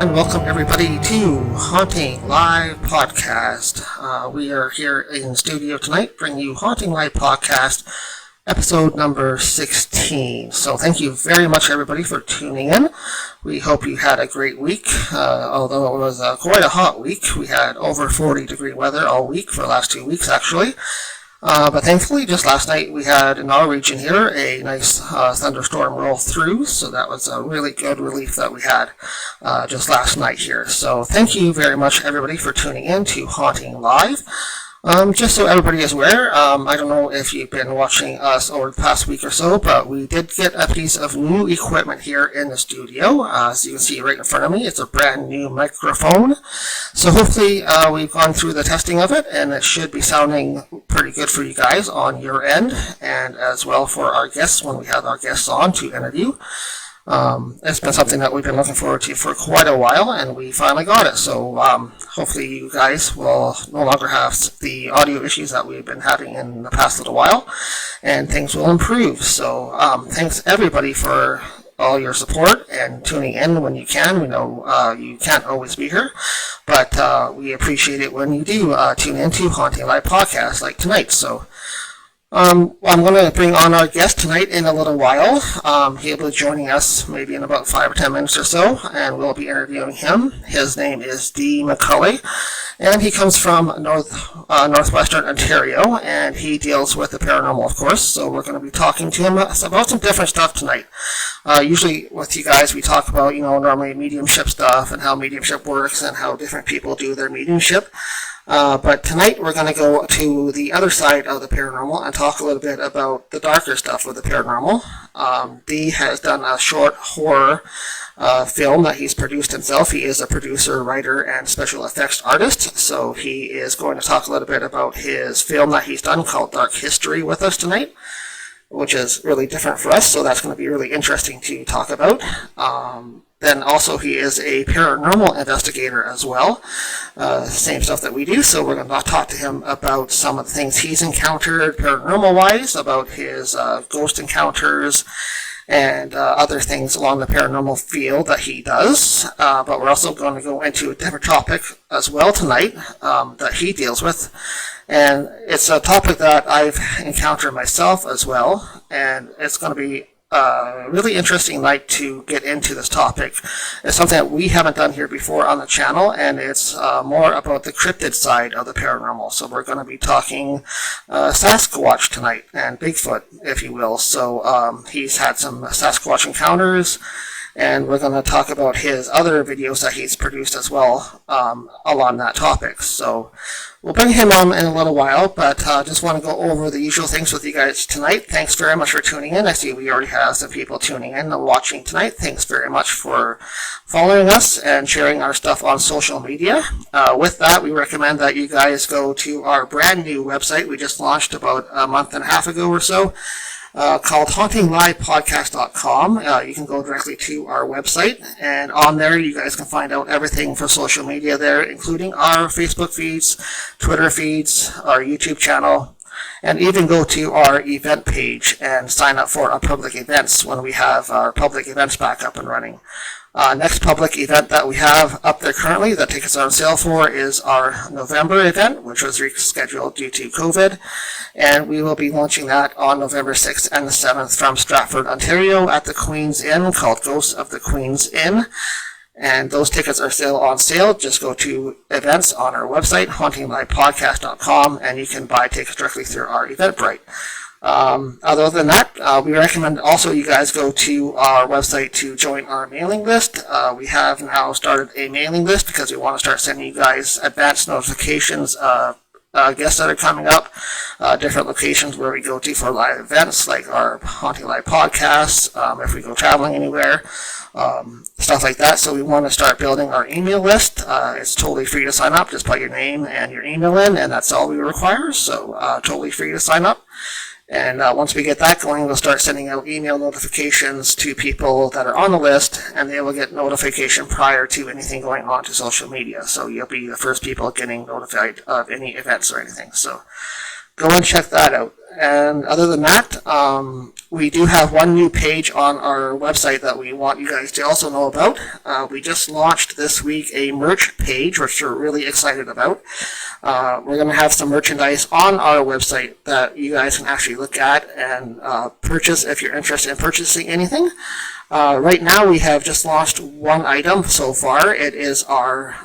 And welcome everybody to Haunting Live Podcast. We are here in studio tonight bringing you Haunting Live Podcast episode number 16. So thank you very much everybody for tuning in. We hope you had a great week. Although it was quite a hot week. We had over 40 degree weather all week for the last 2 weeks actually. But thankfully, just last night we had in our region here a nice thunderstorm roll through, so that was a really good relief that we had just last night here. So thank you very much everybody for tuning in to Haunting Live. Just so everybody is aware, I don't know if you've been watching us over the past week or so, but we did get a piece of new equipment here in the studio. As you can see right in front of me, it's a brand new microphone. So hopefully we've gone through the testing of it, and it should be sounding pretty good for you guys on your end, and as well for our guests when we have our guests on to interview. It's been something that we've been looking forward to for quite a while, and we finally got it. So hopefully you guys will no longer have the audio issues that we've been having in the past little while, and things will improve. So thanks everybody for all your support and tuning in when you can. We know you can't always be here, but we appreciate it when you do tune into Haunting Live Podcast like tonight. So I'm going to bring on our guest tonight in a little while. He'll be joining us maybe in about 5 or 10 minutes or so, and we'll be interviewing him. His name is Dee McCullay, and he comes from northwestern Ontario, and he deals with the paranormal, of course. So we're going to be talking to him about some different stuff tonight. Usually with you guys, we talk about, normally mediumship stuff and how mediumship works and how different people do their mediumship. But tonight we're going to go to the other side of the paranormal and talk a little bit about the darker stuff of the paranormal. Dee has done a short horror film that he's produced himself. He is a producer, writer, and special effects artist. So he is going to talk a little bit about his film that he's done called Dark History with us tonight, which is really different for us. So that's going to be really interesting to talk about. Then also he is a paranormal investigator as well, same stuff that we do. So we're going to talk to him about some of the things he's encountered paranormal-wise, about his ghost encounters, and other things along the paranormal field that he does. But we're also going to go into a different topic as well tonight that he deals with. And it's a topic that I've encountered myself as well, and it's going to be really interesting night to get into this topic. It's something that we haven't done here before on the channel, and it's more about the cryptid side of the paranormal. So we're going to be talking Sasquatch tonight, and Bigfoot, if you will. So he's had some Sasquatch encounters, and we're going to talk about his other videos that he's produced as well along that topic. So we'll bring him on in a little while, but just want to go over the usual things with you guys tonight. Thanks very much for tuning in. I see we already have some people tuning in and watching tonight. Thanks very much for following us and sharing our stuff on social media. With that, we recommend that you guys go to our brand new website we just launched about a month and a half ago or so, called HauntingLivePodcast.com. You can go directly to our website, and on there you guys can find out everything for social media there, including our Facebook feeds, Twitter feeds, our YouTube channel, and even go to our event page and sign up for our public events when we have our public events back up and running. Next public event that we have up there currently that tickets are on sale for is our November event, which was rescheduled due to COVID, and we will be launching that on November 6th and the 7th from Stratford, Ontario at the Queen's Inn, called Ghosts of the Queen's Inn. And those tickets are still on sale. Just go to events on our website, HauntingLivePodcast.com, and you can buy tickets directly through our Eventbrite. Other than that, we recommend also you guys go to our website to join our mailing list. We have now started a mailing list because we want to start sending you guys advanced notifications of guests that are coming up, different locations where we go to for live events like our Haunting Live podcasts, if we go traveling anywhere, stuff like that. So we want to start building our email list. It's totally free to sign up. Just put your name and your email in, and that's all we require. So totally free to sign up. And once we get that going, we'll start sending out email notifications to people that are on the list, and they will get notification prior to anything going on to social media. So you'll be the first people getting notified of any events or anything. So go and check that out. And other than that, we do have one new page on our website that we want you guys to also know about. We just launched this week a merch page, which we're really excited about. We're going to have some merchandise on our website that you guys can actually look at and purchase if you're interested in purchasing anything. Right now, we have just launched one item so far. It is our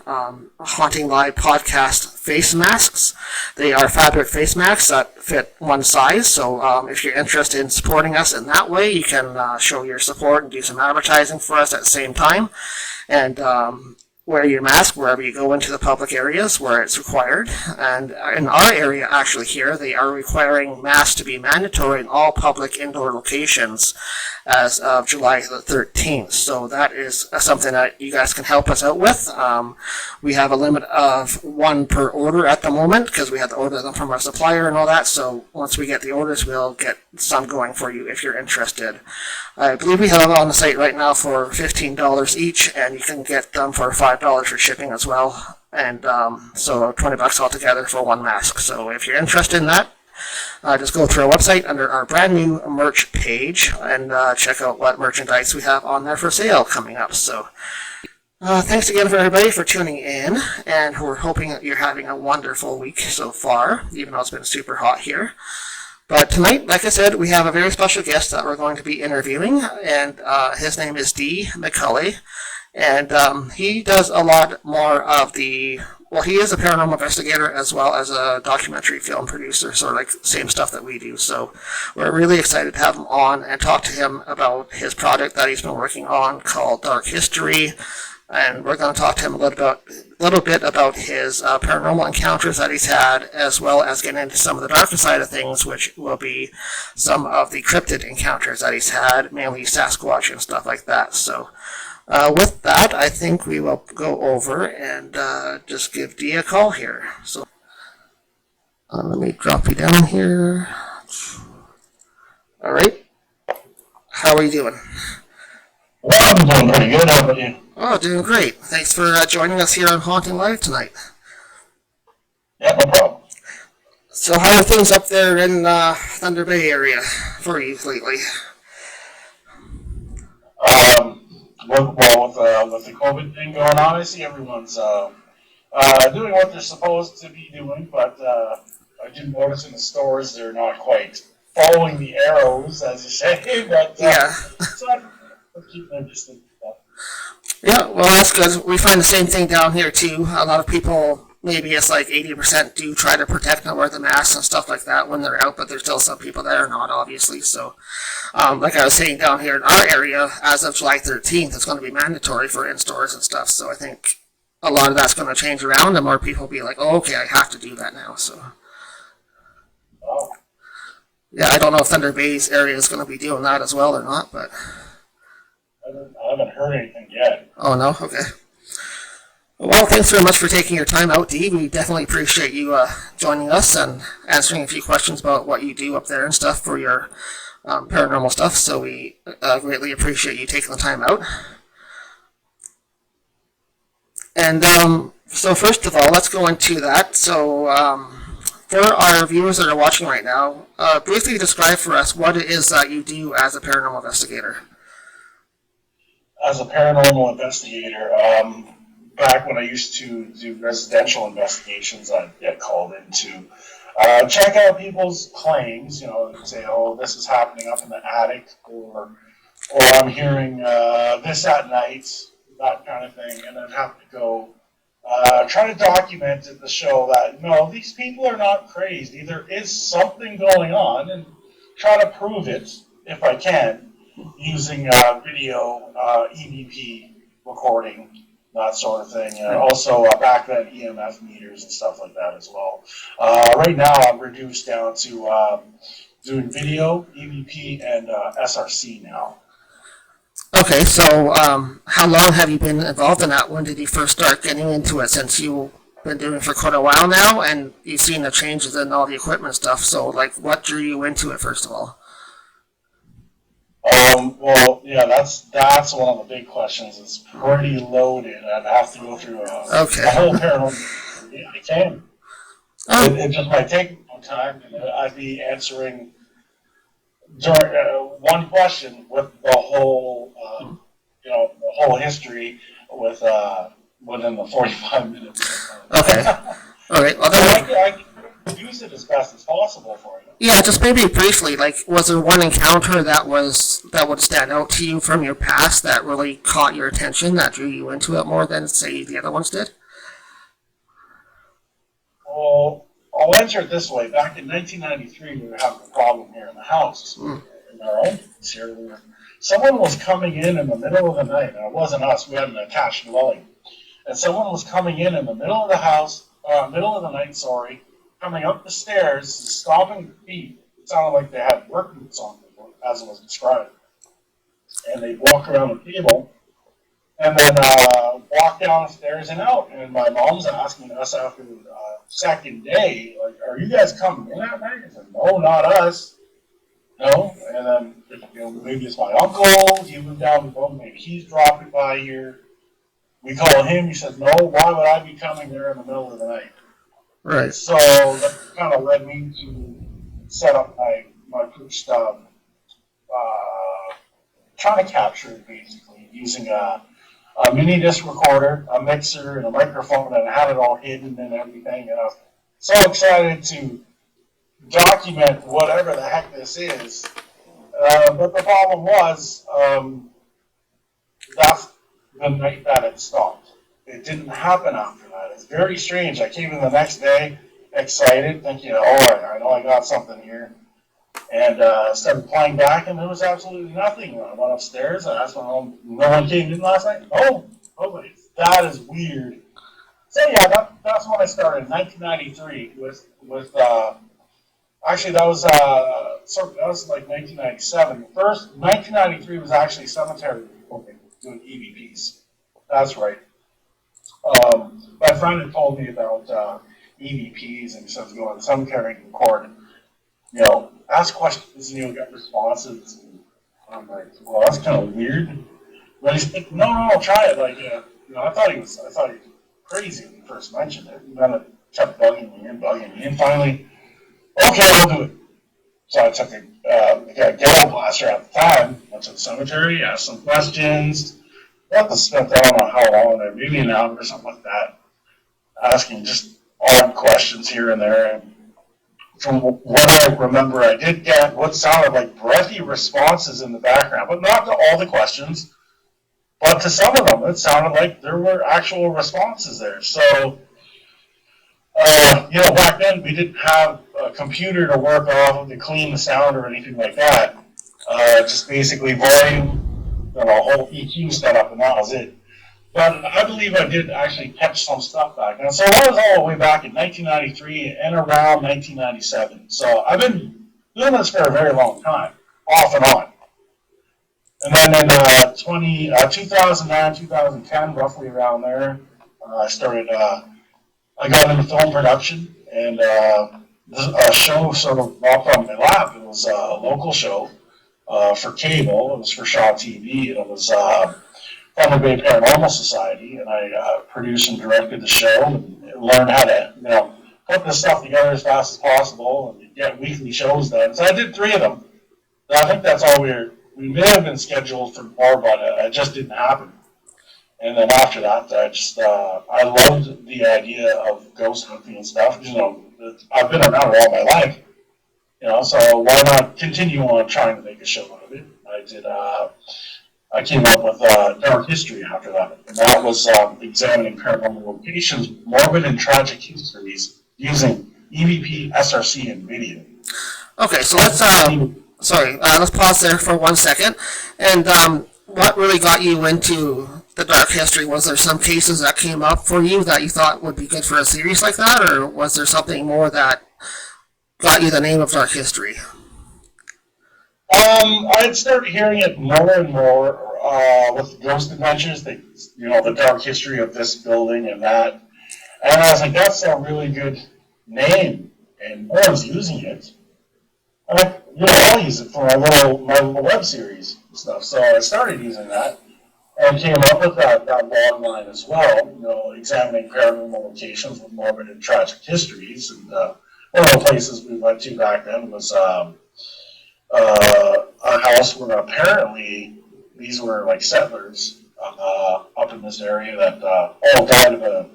Haunting Live podcast face masks. They are fabric face masks that fit one size. So if you're interested in supporting us in that way, you can show your support and do some advertising for us at the same time. And wear your mask wherever you go into the public areas where it's required. And in our area, actually here, they are requiring masks to be mandatory in all public indoor locations as of July the 13th. So that is something that you guys can help us out with. We have a limit of one per order at the moment because we have to order them from our supplier and all that. So once we get the orders, we'll get some going for you if you're interested. I believe we have them on the site right now for $15 each, and you can get them for $5 for shipping as well. And so $20 altogether for one mask. So if you're interested in that, just go through our website under our brand new merch page and check out what merchandise we have on there for sale coming up. So thanks again for everybody for tuning in, and we're hoping that you're having a wonderful week so far, even though it's been super hot here. But tonight, like I said, we have a very special guest that we're going to be interviewing, and his name is Dee McCullay. And he does a lot more of the, well, he is a paranormal investigator as well as a documentary film producer, sort of like same stuff that we do. So we're really excited to have him on and talk to him about his project that he's been working on called Dark History. And we're going to talk to him a little bit about his paranormal encounters that he's had, as well as get into some of the darker side of things, which will be some of the cryptid encounters that he's had, mainly Sasquatch and stuff like that. So with that, I think we will go over and just give Dee a call here. So let me drop you down here. All right. How are you doing? Well, I'm doing pretty good. How about you? Oh, doing great. Thanks for joining us here on Haunting Live tonight. Yeah, no problem. So how are things up there in Thunder Bay area for you lately? With the COVID thing going on, I see everyone's doing what they're supposed to be doing, but I do notice in the stores they're not quite following the arrows, as you say, but yeah. So I'm keeping them distant. Yeah, well, that's good. We find the same thing down here, too. A lot of people, maybe it's like 80% do try to protect and wear the masks and stuff like that when they're out, but there's still some people that are not, obviously. So, like I was saying, down here in our area, as of July 13th, it's going to be mandatory for in-stores and stuff. So I think a lot of that's going to change around, and more people will be like, oh, okay, I have to do that now. So, yeah, I don't know if Thunder Bay's area is going to be doing that as well or not, but I haven't heard anything yet. Oh, no? Okay. Well, thanks very much for taking your time out, Dee. We definitely appreciate you joining us and answering a few questions about what you do up there and stuff for your paranormal stuff. So we greatly appreciate you taking the time out. And so first of all, let's go into that. So for our viewers that are watching right now, briefly describe for us what it is that you do as a paranormal investigator. As a paranormal investigator, back when I used to do residential investigations, I'd get called in to check out people's claims, say, oh, this is happening up in the attic, or I'm hearing this at night, that kind of thing, and I'd have to go try to document it to show that, no, these people are not crazy, there is something going on, and try to prove it, if I can, using video, EVP recording, that sort of thing. Also, back then, EMF meters and stuff like that as well. Right now, I'm reduced down to doing video, EVP, and SRC now. Okay, so how long have you been involved in that? When did you first start getting into it? Since you've been doing it for quite a while now, and you've seen the changes in all the equipment stuff. So, like, what drew you into it, first of all? Well, yeah, that's one of the big questions. It's pretty loaded. I'd have to go through a whole paranormal. Yeah, I can. It just might take contact, and I'd be answering during one question with the whole, the whole history with within the 45 minutes. Okay. All right. Well, I can use it as best as possible for you. yeah, just maybe briefly, like, was there one encounter that would stand out to you from your past that really caught your attention, that drew you into it more than, say, the other ones did? Well, I'll answer it this way. Back in 1993, we were having a problem here in the house, in our own place here. Someone was coming in the middle of the night, and it wasn't us. We had an attached dwelling. And someone was coming in the middle of the house, middle of the night, coming up the stairs, stomping their feet. It sounded like they had work boots on, as it was described. And they'd walk around the table, and then walk down the stairs and out. And my mom's asking us after the second day, like, are you guys coming in at night? I said, no, not us. No. And then, maybe it's my uncle. He moved down the road. Maybe he's dropping by here. We call him. He says, no, why would I be coming there in the middle of the night? Right. So that kind of led me to set up my first trying to capture it, basically, using a mini disc recorder, a mixer, and a microphone, and I had it all hidden and everything. And I was so excited to document whatever the heck this is. But the problem was, that's the night that it stopped. It didn't happen after that. It's very strange. I came in the next day excited, thinking, I know I got something here. And started playing back, and there was absolutely nothing. I went upstairs. I asked my mom, no one came in last night? No, nobody. That is weird. So yeah, that's when I started in 1993 with actually that was like 1997. The first 1993 was actually cemetery recording, doing EVPs. That's right. My friend had told me about EVPs, and he said go on cemetery and record. Ask questions and you'll get responses. And I'm like, well, that's kind of weird. But he's like, no, try it. Like, I thought he was crazy when he first mentioned it. And then it kept bugging me and finally, okay, I'll do it. So I took a ghetto blaster at the time, went to the cemetery, asked some questions. I don't know how long there, maybe an hour or something like that, asking just odd questions here and there. And from what I remember, I did get what sounded like breathy responses in the background, but not to all the questions. But to some of them, it sounded like there were actual responses there. So, back then we didn't have a computer to work off to clean the sound or anything like that. Just basically volume, a whole EQ setup, and that was it. But I believe I did actually catch some stuff back then. So I was all the way back in 1993 and around 1997. So I've been doing this for a very long time, off and on. And then in 2009, 2010, roughly around there, I got into film production, and a show sort of dropped on my lap. It was a local show for cable. It was for Shaw TV, and it was Thunder Bay Paranormal Society, and I produced and directed the show and learned how to, put this stuff together as fast as possible and get weekly shows done. So I did 3 of them. And I think that's all we may have been scheduled for more, but it just didn't happen. And then after that, I loved the idea of ghost hunting and stuff. I've been around it all my life, so why not continue on trying to make a show out of it? I came up with Dark History after that, and that was examining paranormal locations, morbid and tragic histories using EVP, SRC, and video. Okay, so let's pause there for 1 second. And what really got you into the dark history? Was there some cases that came up for you that you thought would be good for a series like that, or was there something more that got you the name of dark history? I'd started hearing it more and more with Ghost Adventures, the dark history of this building and that. And I was like, that's a really good name, and no one's using it. I'm like, I'll use it for my little web series and stuff. So I started using that and came up with that log line as well, examining paranormal locations with morbid and tragic histories. And one of the places we went to back then was a house where apparently these were like settlers up in this area that all died of a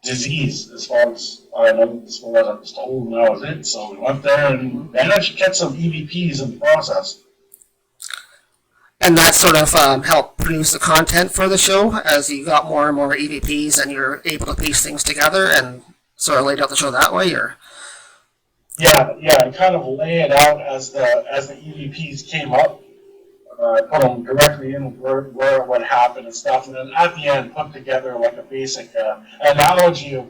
disease, as far as I know, as far as I was told, and that was it. So we went there and managed to get some EVPs in the process. And that sort of helped produce the content for the show as you got more and more EVPs and you're able to piece things together and sort of laid out the show that way, or? Yeah, and kind of lay it out as the EVPs came up. I put them directly in where it would happen and stuff, and then at the end put together like a basic analogy of,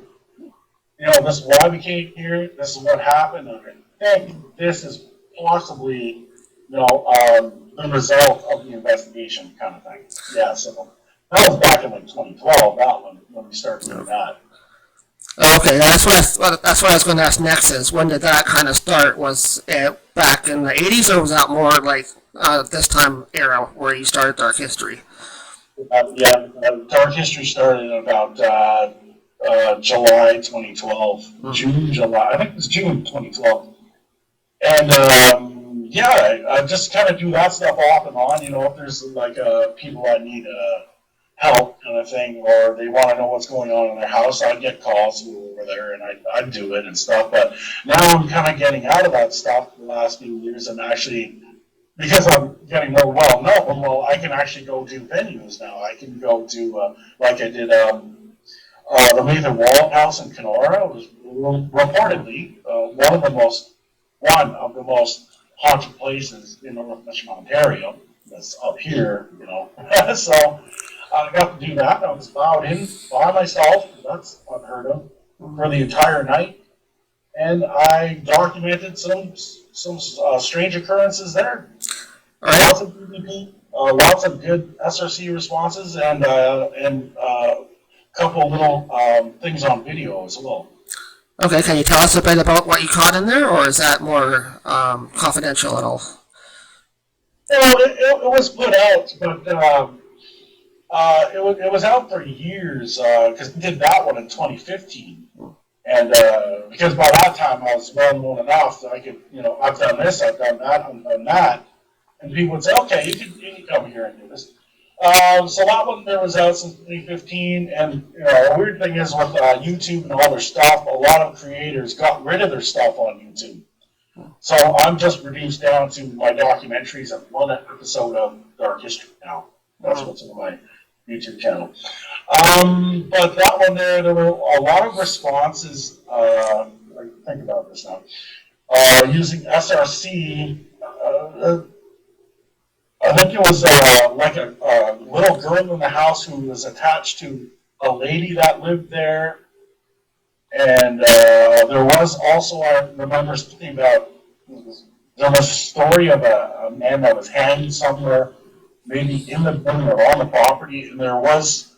this is why we came here, this is what happened, and I think this is possibly, the result of the investigation kind of thing. Yeah, so that was back in like 2012, that one, when we started doing that. Okay, that's what I was going to ask next is, when did that kind of start? Was it back in the 80s, or was that more like this time era where you started Dark History? Dark History started in about July 2012. July. I think it was June 2012. And I just kind of do that stuff off and on. If there's like people that need help kind of thing, or they want to know what's going on in their house, I'd get calls over there and I'd do it and stuff. But now I'm kind of getting out of that stuff the last few years, and actually, because I'm getting more well known, I can actually go do venues now. I can go to, like I did, the Mather Wallet House in Kenora. It was reportedly one of the most haunted places in Northwestern Ontario. That's up here, So I got to do that. I was bowed in by myself. That's unheard of, for the entire night, and I documented some strange occurrences there. Right. Lots of PvP, lots of good SRC responses, and a couple little things on video as well. Okay, can you tell us a bit about what you caught in there, or is that more confidential at all? It was put out, but it was out for years, because we did that one in 2015. And because by that time I was well known enough that I could, I've done this, I've done that, I've done that. And people would say, okay, you can come here and do this. So that one there was out since 2015. And the weird thing is with YouTube and all their stuff, a lot of creators got rid of their stuff on YouTube. So I'm just reduced down to my documentaries and one episode of Dark History now. That's what's on my YouTube channel. But that one there were a lot of responses. I think about this now. Using SRC, I think it was like a little girl in the house who was attached to a lady that lived there. And there was also, I remember speaking about, there was a story of a man that was hanged somewhere, maybe in the building or on the property, and there was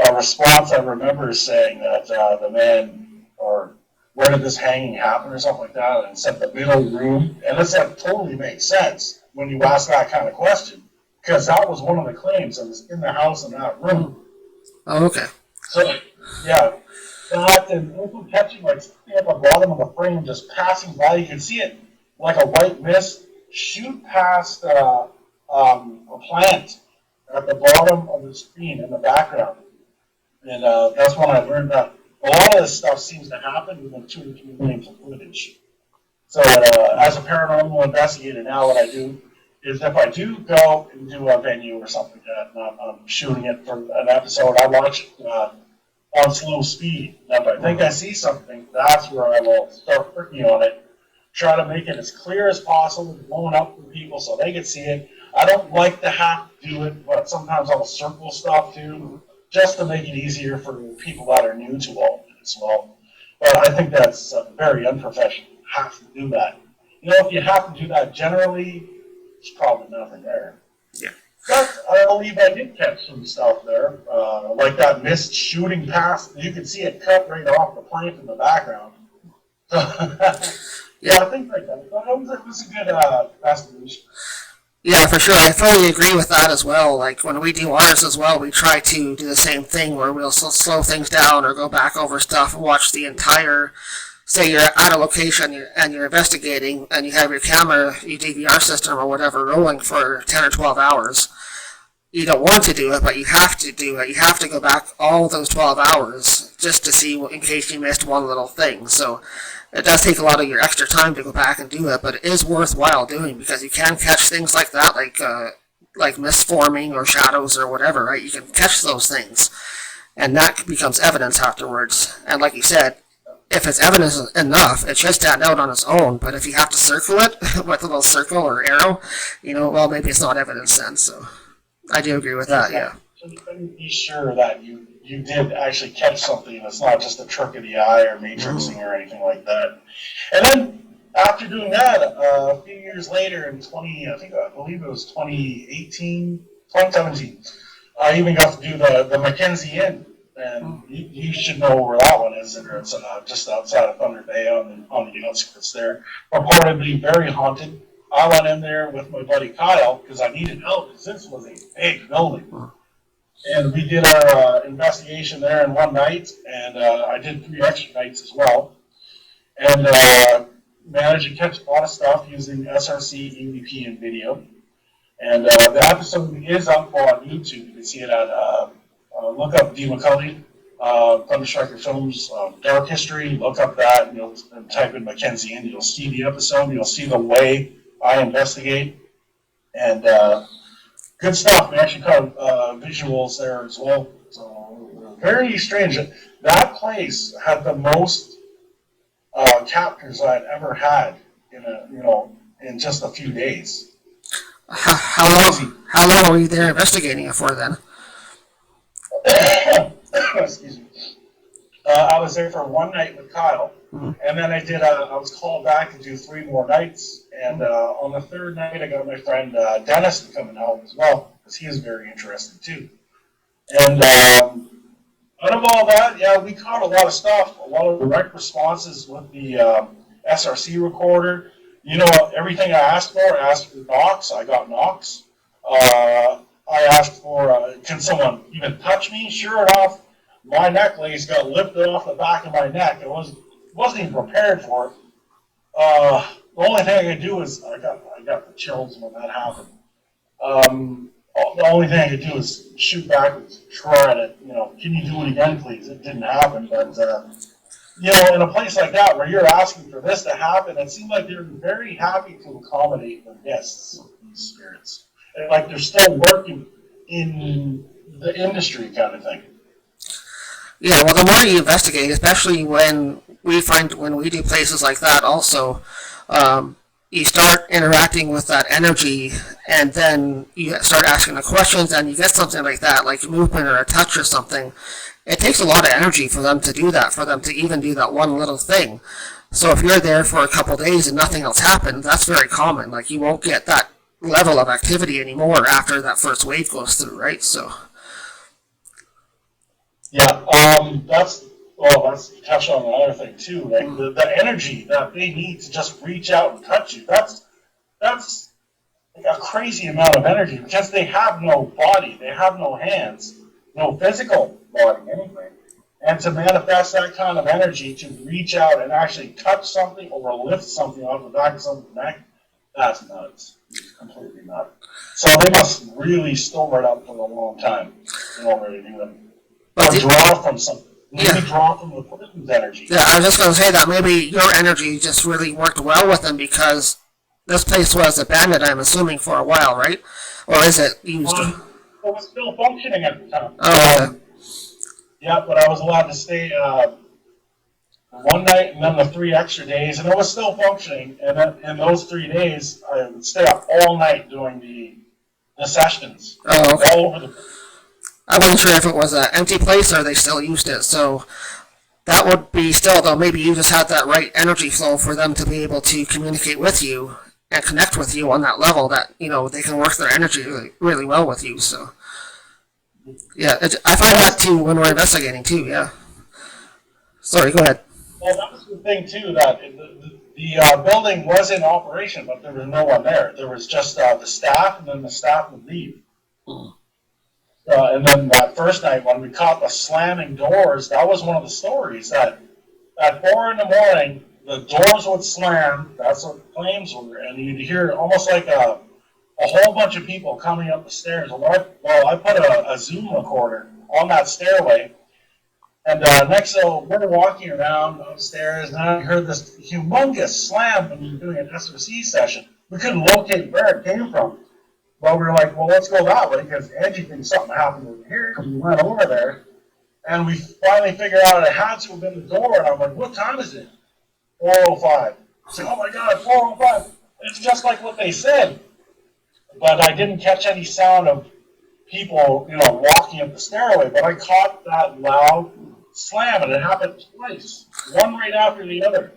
a response I remember saying that the man, or where did this hanging happen or something like that, and said the middle room, and this totally makes sense when you ask that kind of question, because that was one of the claims that was in the house in that room. Oh, okay. So, yeah, that and also catching like something at the bottom of the frame just passing by, you can see it like a white mist shoot past a plant at the bottom of the screen in the background. And that's when I learned that a lot of this stuff seems to happen within 2 to 3 minutes of footage. So as a paranormal investigator now, what I do is if I do go and do a venue or something like that, and I'm shooting it for an episode, I watch it on slow speed. And if I think I see something, that's where I will start working on it. Try to make it as clear as possible, blowing up for people so they can see it. I don't like to have to do it, but sometimes I'll circle stuff too, just to make it easier for people that are new to all of it as well. But I think that's very unprofessional. You have to do that. If you have to do that generally, there's probably nothing there. Yeah. But I believe I did catch some stuff there, like that mist shooting past. You can see it cut right off the plant in the background. Yeah, I think like that. It was a good investigation. Yeah, for sure. I totally agree with that as well. Like, when we do ours as well, we try to do the same thing where we'll slow things down or go back over stuff and watch the entire say you're at a location and you're investigating and you have your camera, your DVR system or whatever rolling for 10 or 12 hours. You don't want to do it, but you have to do it. You have to go back all those 12 hours just to see in case you missed one little thing. So it does take a lot of your extra time to go back and do it, but it is worthwhile doing because you can catch things like that, like mist forming or shadows or whatever, right? You can catch those things, and that becomes evidence afterwards. And like you said, if it's evidence enough, it should stand out on its own. But if you have to circle it with a little circle or arrow, well, maybe it's not evidence then. So I do agree with that, yeah. So you can be sure that you did actually catch something. It's not just a trick of the eye or matrixing or anything like that. And then after doing that, a few years later in I believe it was 2017, I even got to do the Mackenzie Inn. And you should know where that one is. It's just outside of Thunder Bay on the outskirts there. Reportedly very haunted. I went in there with my buddy Kyle because I needed help because this was a big building. And we did our investigation there in one night, and I did 3 extra nights as well. And managed to catch a lot of stuff using SRC, EVP, and video. And the episode is up on YouTube. You can see it at look up Dee McCullay, Thunderstriker Films, Dark History. Look up that, and type in Mackenzie Inn. You'll see the episode. You'll see the way I investigate, and good stuff. We actually caught visuals there as well. So very strange. That place had the most captures I'd ever had in just a few days. How long were you there investigating it for then? Excuse me. I was there for one night with Kyle, and then I was called back to do 3 more nights, and on the 3rd night I got my friend Dennis to come and help as well, because he is very interested too. And out of all that, yeah, we caught a lot of stuff, a lot of direct responses with the SRC recorder. Everything I asked for knocks, I got knocks. I asked for, can someone even touch me? Sure enough, my necklace got lifted off the back of my neck. I wasn't even prepared for it. The only thing I could do is, I got the chills when that happened. The only thing I could do is shoot backwards, try to, can you do it again, please? It didn't happen, but, in a place like that where you're asking for this to happen, it seemed like they're very happy to accommodate their guests, these spirits. Like they're still working in the industry kind of thing. Yeah, well, the more you investigate, especially when we do places like that also, you start interacting with that energy, and then you start asking the questions, and you get something like that, like movement or a touch or something. It takes a lot of energy for them to do that, for them to even do that one little thing. So if you're there for a couple days and nothing else happened, that's very common. Like, you won't get that level of activity anymore after that first wave goes through, right? So yeah, that's touch on another thing too. Like the energy that they need to just reach out and touch you. That's like a crazy amount of energy because they have no body, they have no hands, no physical body, anything. And to manifest that kind of energy to reach out and actually touch something or lift something off the back of someone's neck, that's nuts. Completely nuts. So they must really store it up for a long time in order to do it. Or draw from something. Maybe draw from the person's energy. Yeah, I was just going to say that maybe your energy just really worked well with them because this place was abandoned, I'm assuming, for a while, right? Or is it used? It was still functioning at the time. Oh, okay. Yeah, but I was allowed to stay one night and then the 3 extra days, and it was still functioning. And then in those 3 days, I would stay up all night doing the sessions. Oh, okay. All over the place. I wasn't sure if it was an empty place or they still used it, so that would be still, though, maybe you just had that right energy flow for them to be able to communicate with you and connect with you on that level that, they can work their energy really, really well with you, so. Yeah, I find that, too, when we're investigating, too, yeah. Sorry, go ahead. Well, that was the thing, too, that the building was in operation, but there was no one there. There was just the staff, and then the staff would leave. And then that first night when we caught the slamming doors, that was one of the stories that at 4 in the morning, the doors would slam. That's what the flames were, and you'd hear almost like a whole bunch of people coming up the stairs. I put a Zoom recorder on that stairway, and we're walking around upstairs, and I heard this humongous slam when we were doing an SOC session. We couldn't locate where it came from. Well, we were like, well, let's go that way, because Angie thinks something happened over here, because we went over there, and we finally figured out it had to have been the door, and I'm like, what time is it? 4:05. I said, oh my God, 4:05. It's just like what they said. But I didn't catch any sound of people, walking up the stairway, but I caught that loud slam, and it happened twice, one right after the other.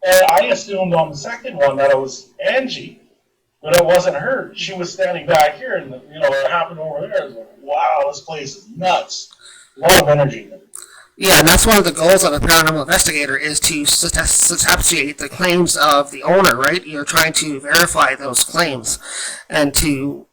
And I assumed on the second one that it was Angie, but it wasn't her. She was standing back here, and it happened over there. I was like, wow, this place is nuts. A lot of energy. Yeah, and that's one of the goals of a paranormal investigator is to substantiate the claims of the owner, right? You're trying to verify those claims, and to,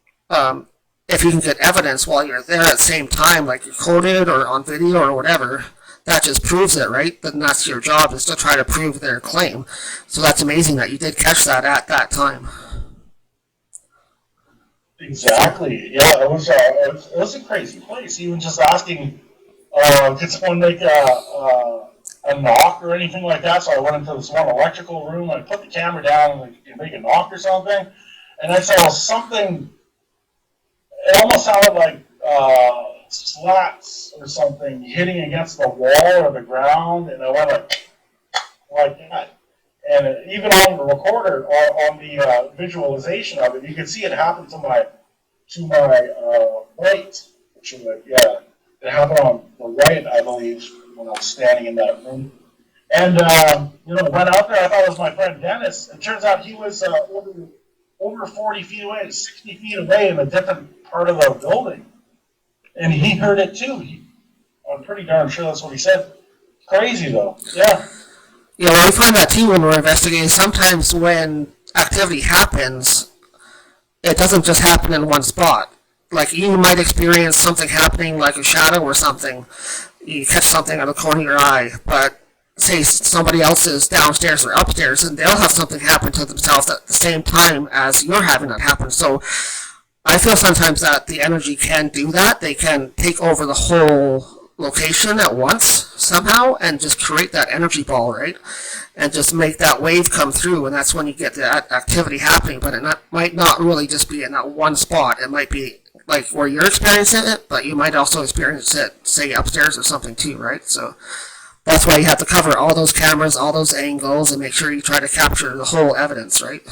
if you can get evidence while you're there at the same time, like you're quoted or on video or whatever, that just proves it, right? Then that's your job, is to try to prove their claim. So that's amazing that you did catch that at that time. Exactly. Yeah, it was a crazy place. Even just asking, could someone make a knock or anything like that? So I went into this one electrical room. I put the camera down and make a knock or something, and I saw something. It almost sounded like slats or something hitting against the wall or the ground, and I went like that. And even on the recorder, on the visualization of it, you can see it happen to my right. Which was it happened on the right, I believe, when I was standing in that room. And went out there. I thought it was my friend Dennis. It turns out he was over 40 feet away, 60 feet away in a different part of the building, and he heard it too. I'm pretty darn sure that's what he said. Crazy though. Yeah. Yeah, well, we find that too when we're investigating. Sometimes when activity happens, it doesn't just happen in one spot. Like, you might experience something happening, like a shadow or something. You catch something out of the corner of your eye, but say somebody else is downstairs or upstairs, and they'll have something happen to themselves at the same time as you're having that happen. So I feel sometimes that the energy can do that. They can take over the whole location at once somehow and just create that energy ball, right? And just make that wave come through, and that's when you get that activity happening. But it might not really just be in that one spot. It might be like where you're experiencing it, but you might also experience it, say, upstairs or something too, right? So that's why you have to cover all those cameras, all those angles, and make sure you try to capture the whole evidence, right?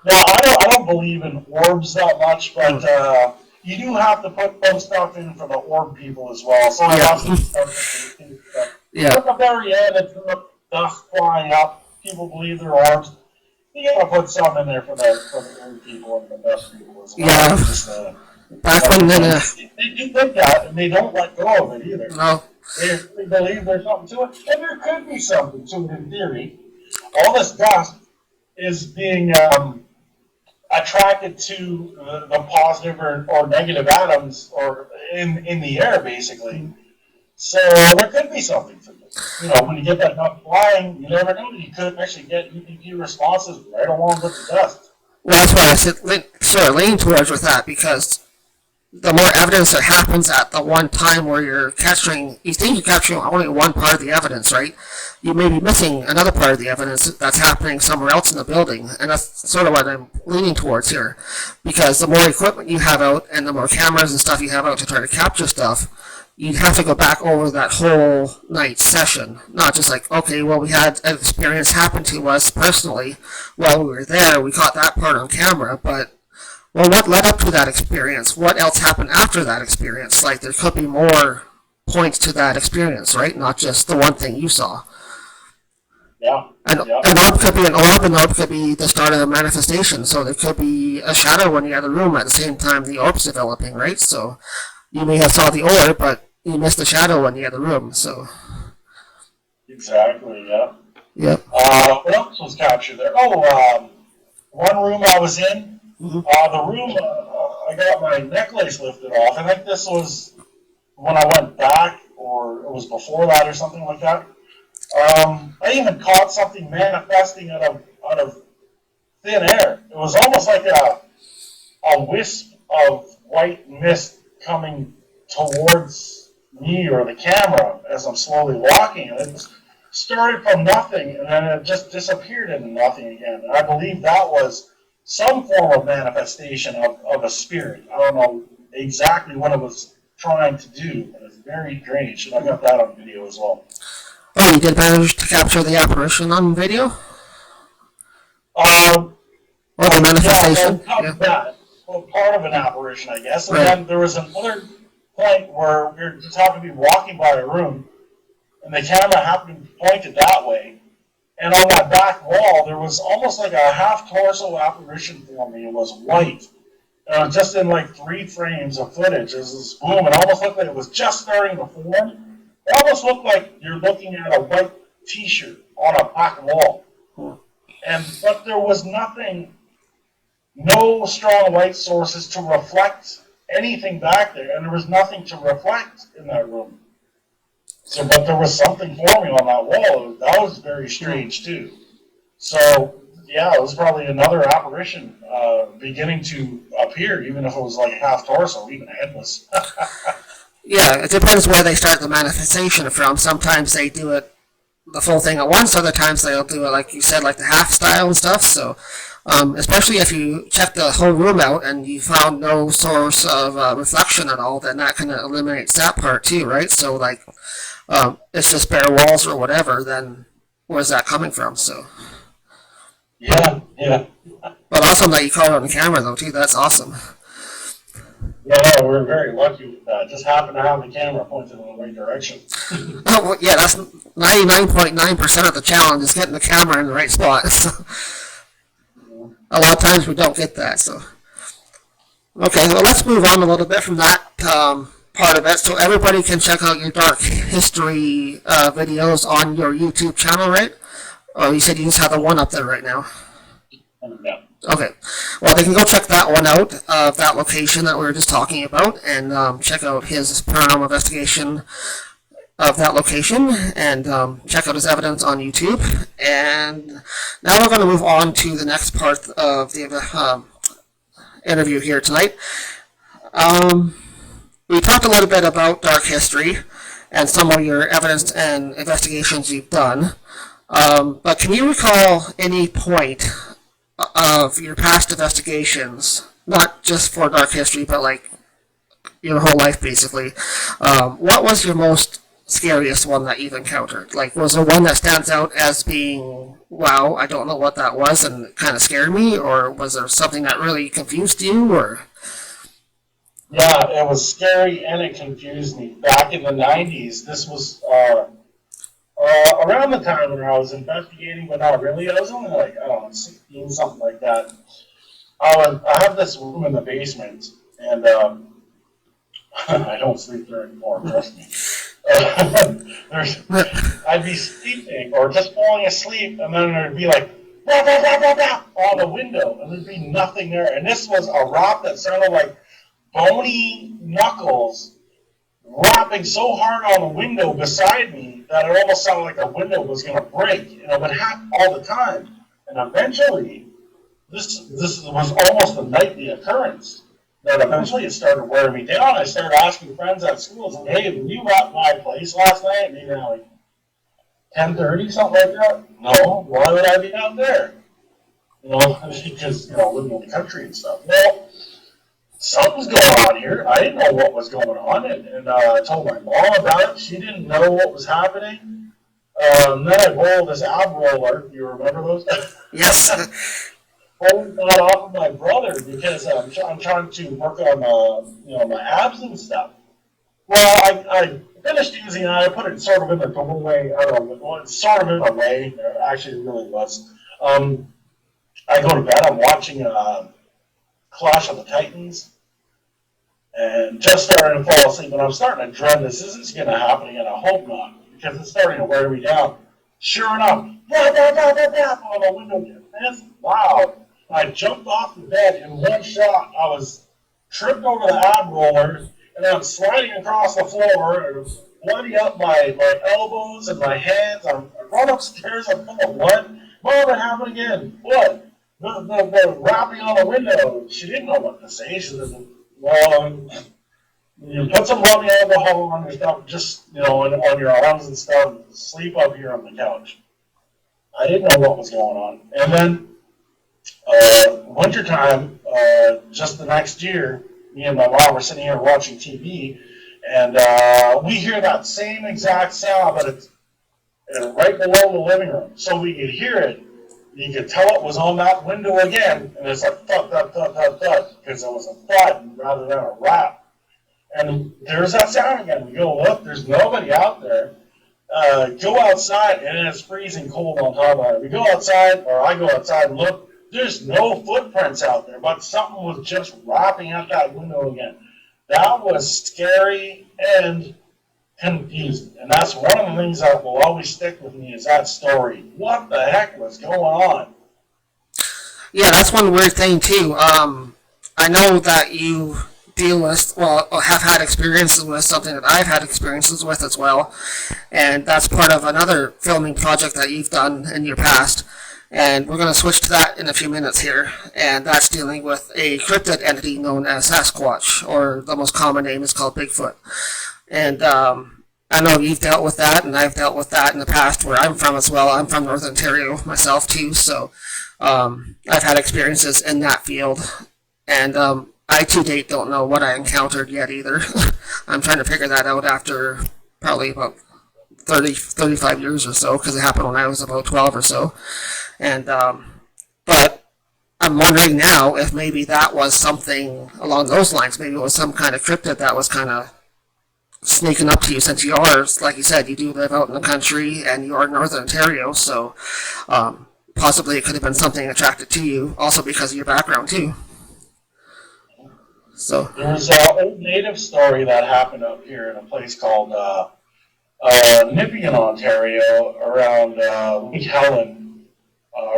Now, I don't believe in orbs that much, but you do have to put some stuff in for the orb people as well. So I have some stuff in at the very end, it's the dust flying up. People believe they're orbs. You gotta put some in there for the orb people and the dust people as well. Yeah. Just, back when then, they do think that, and they don't let go of it either. No. They believe there's something to it, and there could be something to it in theory. All this dust is being attracted to the positive or negative atoms or in the air, basically. So there could be something to this. When you get that duck flying, you never know. You could actually get EVP responses right along with the dust. Well, that's why I sort of lean towards with that, because the more evidence that happens at the one time where you think you're capturing only one part of the evidence, right? You may be missing another part of the evidence that's happening somewhere else in the building, and that's sort of what I'm leaning towards here. Because the more equipment you have out and the more cameras and stuff you have out to try to capture stuff, you'd have to go back over that whole night session. Not just like, okay, well, we had an experience happen to us personally while we were there, we caught that part on camera, but well, what led up to that experience? What else happened after that experience? Like, there could be more points to that experience, right? Not just the one thing you saw. Yeah. An orb could be an orb, an orb could be the start of a manifestation. So there could be a shadow in the other room at the same time the orb's developing, right? So you may have saw the orb, but you missed the shadow in the other room, so. Exactly, yeah. Yep. What else was captured there? One room I was in, the room, I got my necklace lifted off. I think this was when I went back or it was before that or something like that. I even caught something manifesting out of thin air. It was almost like a wisp of white mist coming towards me or the camera as I'm slowly walking. It started from nothing, and then it just disappeared into nothing again. And I believe that was some form of manifestation of a spirit. I don't know exactly what it was trying to do, but it's very strange, and I got that on video as well. Oh, you did manage to capture the apparition on video? Or the manifestation? Yeah, that. Well, part of an apparition, I guess. And right. Then there was another point where we were just happened to be walking by a room, and the camera happened to be pointed that way. And on that back wall, there was almost like a half-torso apparition for me. It was white. Just in like 3 frames of footage. There was this boom. It almost looked like it was just starting to form. It almost looked like you're looking at a white T-shirt on a black wall. But there was nothing, no strong light sources to reflect anything back there, and there was nothing to reflect in that room. So, but there was something forming on that wall. That was very strange too. So, yeah, it was probably another apparition beginning to appear, even if it was like half torso, even headless. Yeah, it depends where they start the manifestation from. Sometimes they do it the full thing at once. Other times they'll do it, like you said, like the half style and stuff. So, especially if you check the whole room out and you found no source of reflection at all, then that kind of eliminates that part too, right? So, like, it's just bare walls or whatever, then where's that coming from? So. Yeah. But awesome that you caught it on camera, though, too. That's awesome. Yeah, we're very lucky with that. Just happened to have the camera pointed in the right direction. Oh, well, yeah, that's 99.9% of the challenge is getting the camera in the right spot. A lot of times we don't get that, so. Okay, well, let's move on a little bit from that part of it. So everybody can check out your dark history videos on your YouTube channel, right? Oh, you said you just have the one up there right now. Yeah. Okay. Well, they can go check that one out, that location that we were just talking about, and check out his paranormal investigation of that location, and check out his evidence on YouTube. And now we're going to move on to the next part of the interview here tonight. We talked a little bit about dark history and some of your evidence and investigations you've done. But can you recall any point of your past investigations, not just for dark history, but like your whole life basically, what was your most scariest one that you've encountered? Like, was there one that stands out as being, wow, I don't know what that was and it kind of scared me, or was there something that really confused you, or? Yeah, it was scary and it confused me. Back in the 90s, this was around the time when I was investigating, but not really. I was only like, I don't know, 16, something like that. I have this room in the basement, and I don't sleep there anymore, trust me. I'd be sleeping or just falling asleep, and then there'd be like, rah, rah, rah, rah, rah, on the window, and there'd be nothing there. And this was a rap that sounded like bony knuckles rapping so hard on the window beside me that it almost sounded like the window was going to break. And it would happen all the time. And eventually, this was almost a nightly occurrence. That eventually it started wearing me down. I started asking friends at school, like, hey, were you at my place last night? Maybe around like 10:30, something like that. No, why would I be out there? Because, living in the country and stuff. Well, something's going on here. I didn't know what was going on, and I told my mom about it. She didn't know what was happening. Then I borrowed this ab roller. You remember those? Yes. Pulled that off of my brother because I'm trying to work on my abs and stuff. Well, I finished using it. I put it sort of in the doorway. I don't know. Well, it's sort of in my way. Actually, it really was. I go to bed. I'm watching Clash of the Titans, and just starting to fall asleep, and I'm starting to dread this isn't going to happen again. I hope not, because it's starting to wear me down. Sure enough, on the window, it's loud. I jumped off the bed in one shot. I was tripped over the ab roller, and then I'm sliding across the floor, bloody up my elbows and my hands. I run upstairs, I'm full of blood. Mom, it happened again. What? The rapping on the window. She didn't know what to say. She said, well, you put some rubbing alcohol on your stuff, just, on your arms and stuff, sleep up here on the couch. I didn't know what was going on. And then, wintertime, just the next year, me and my mom were sitting here watching TV, and we hear that same exact sound, but it's right below the living room. So we could hear it. You could tell it was on that window again, and it's like thud, thud, thud, thud, thud, because it was a thud rather than a rap. And there's that sound again. We go, look, there's nobody out there. Go outside, and it's freezing cold on top of it. We go outside, or I go outside and look, there's no footprints out there, but something was just rapping at that window again. That was scary and confusing. And that's one of the things that will always stick with me is that story. What the heck was going on? Yeah, that's one weird thing, too. I know that you deal with, have had experiences with something that I've had experiences with as well. And that's part of another filming project that you've done in your past. And we're going to switch to that in a few minutes here. And that's dealing with a cryptid entity known as Sasquatch, or the most common name is called Bigfoot. And I know you've dealt with that, and I've dealt with that in the past where I'm from as well. I'm from Northern Ontario myself too, so I've had experiences in that field. And I to date don't know what I encountered yet either. I'm trying to figure that out after probably about 35 years or so, because it happened when I was about 12 or so. And but I'm wondering now if maybe that was something along those lines. Maybe it was some kind of cryptid that was kind of sneaking up to you, since you are, like you said, you do live out in the country and you are in Northern Ontario, so possibly it could have been something attracted to you, also because of your background too. So there's an old native story that happened up here in a place called Nipigon, Ontario, around Lake Helen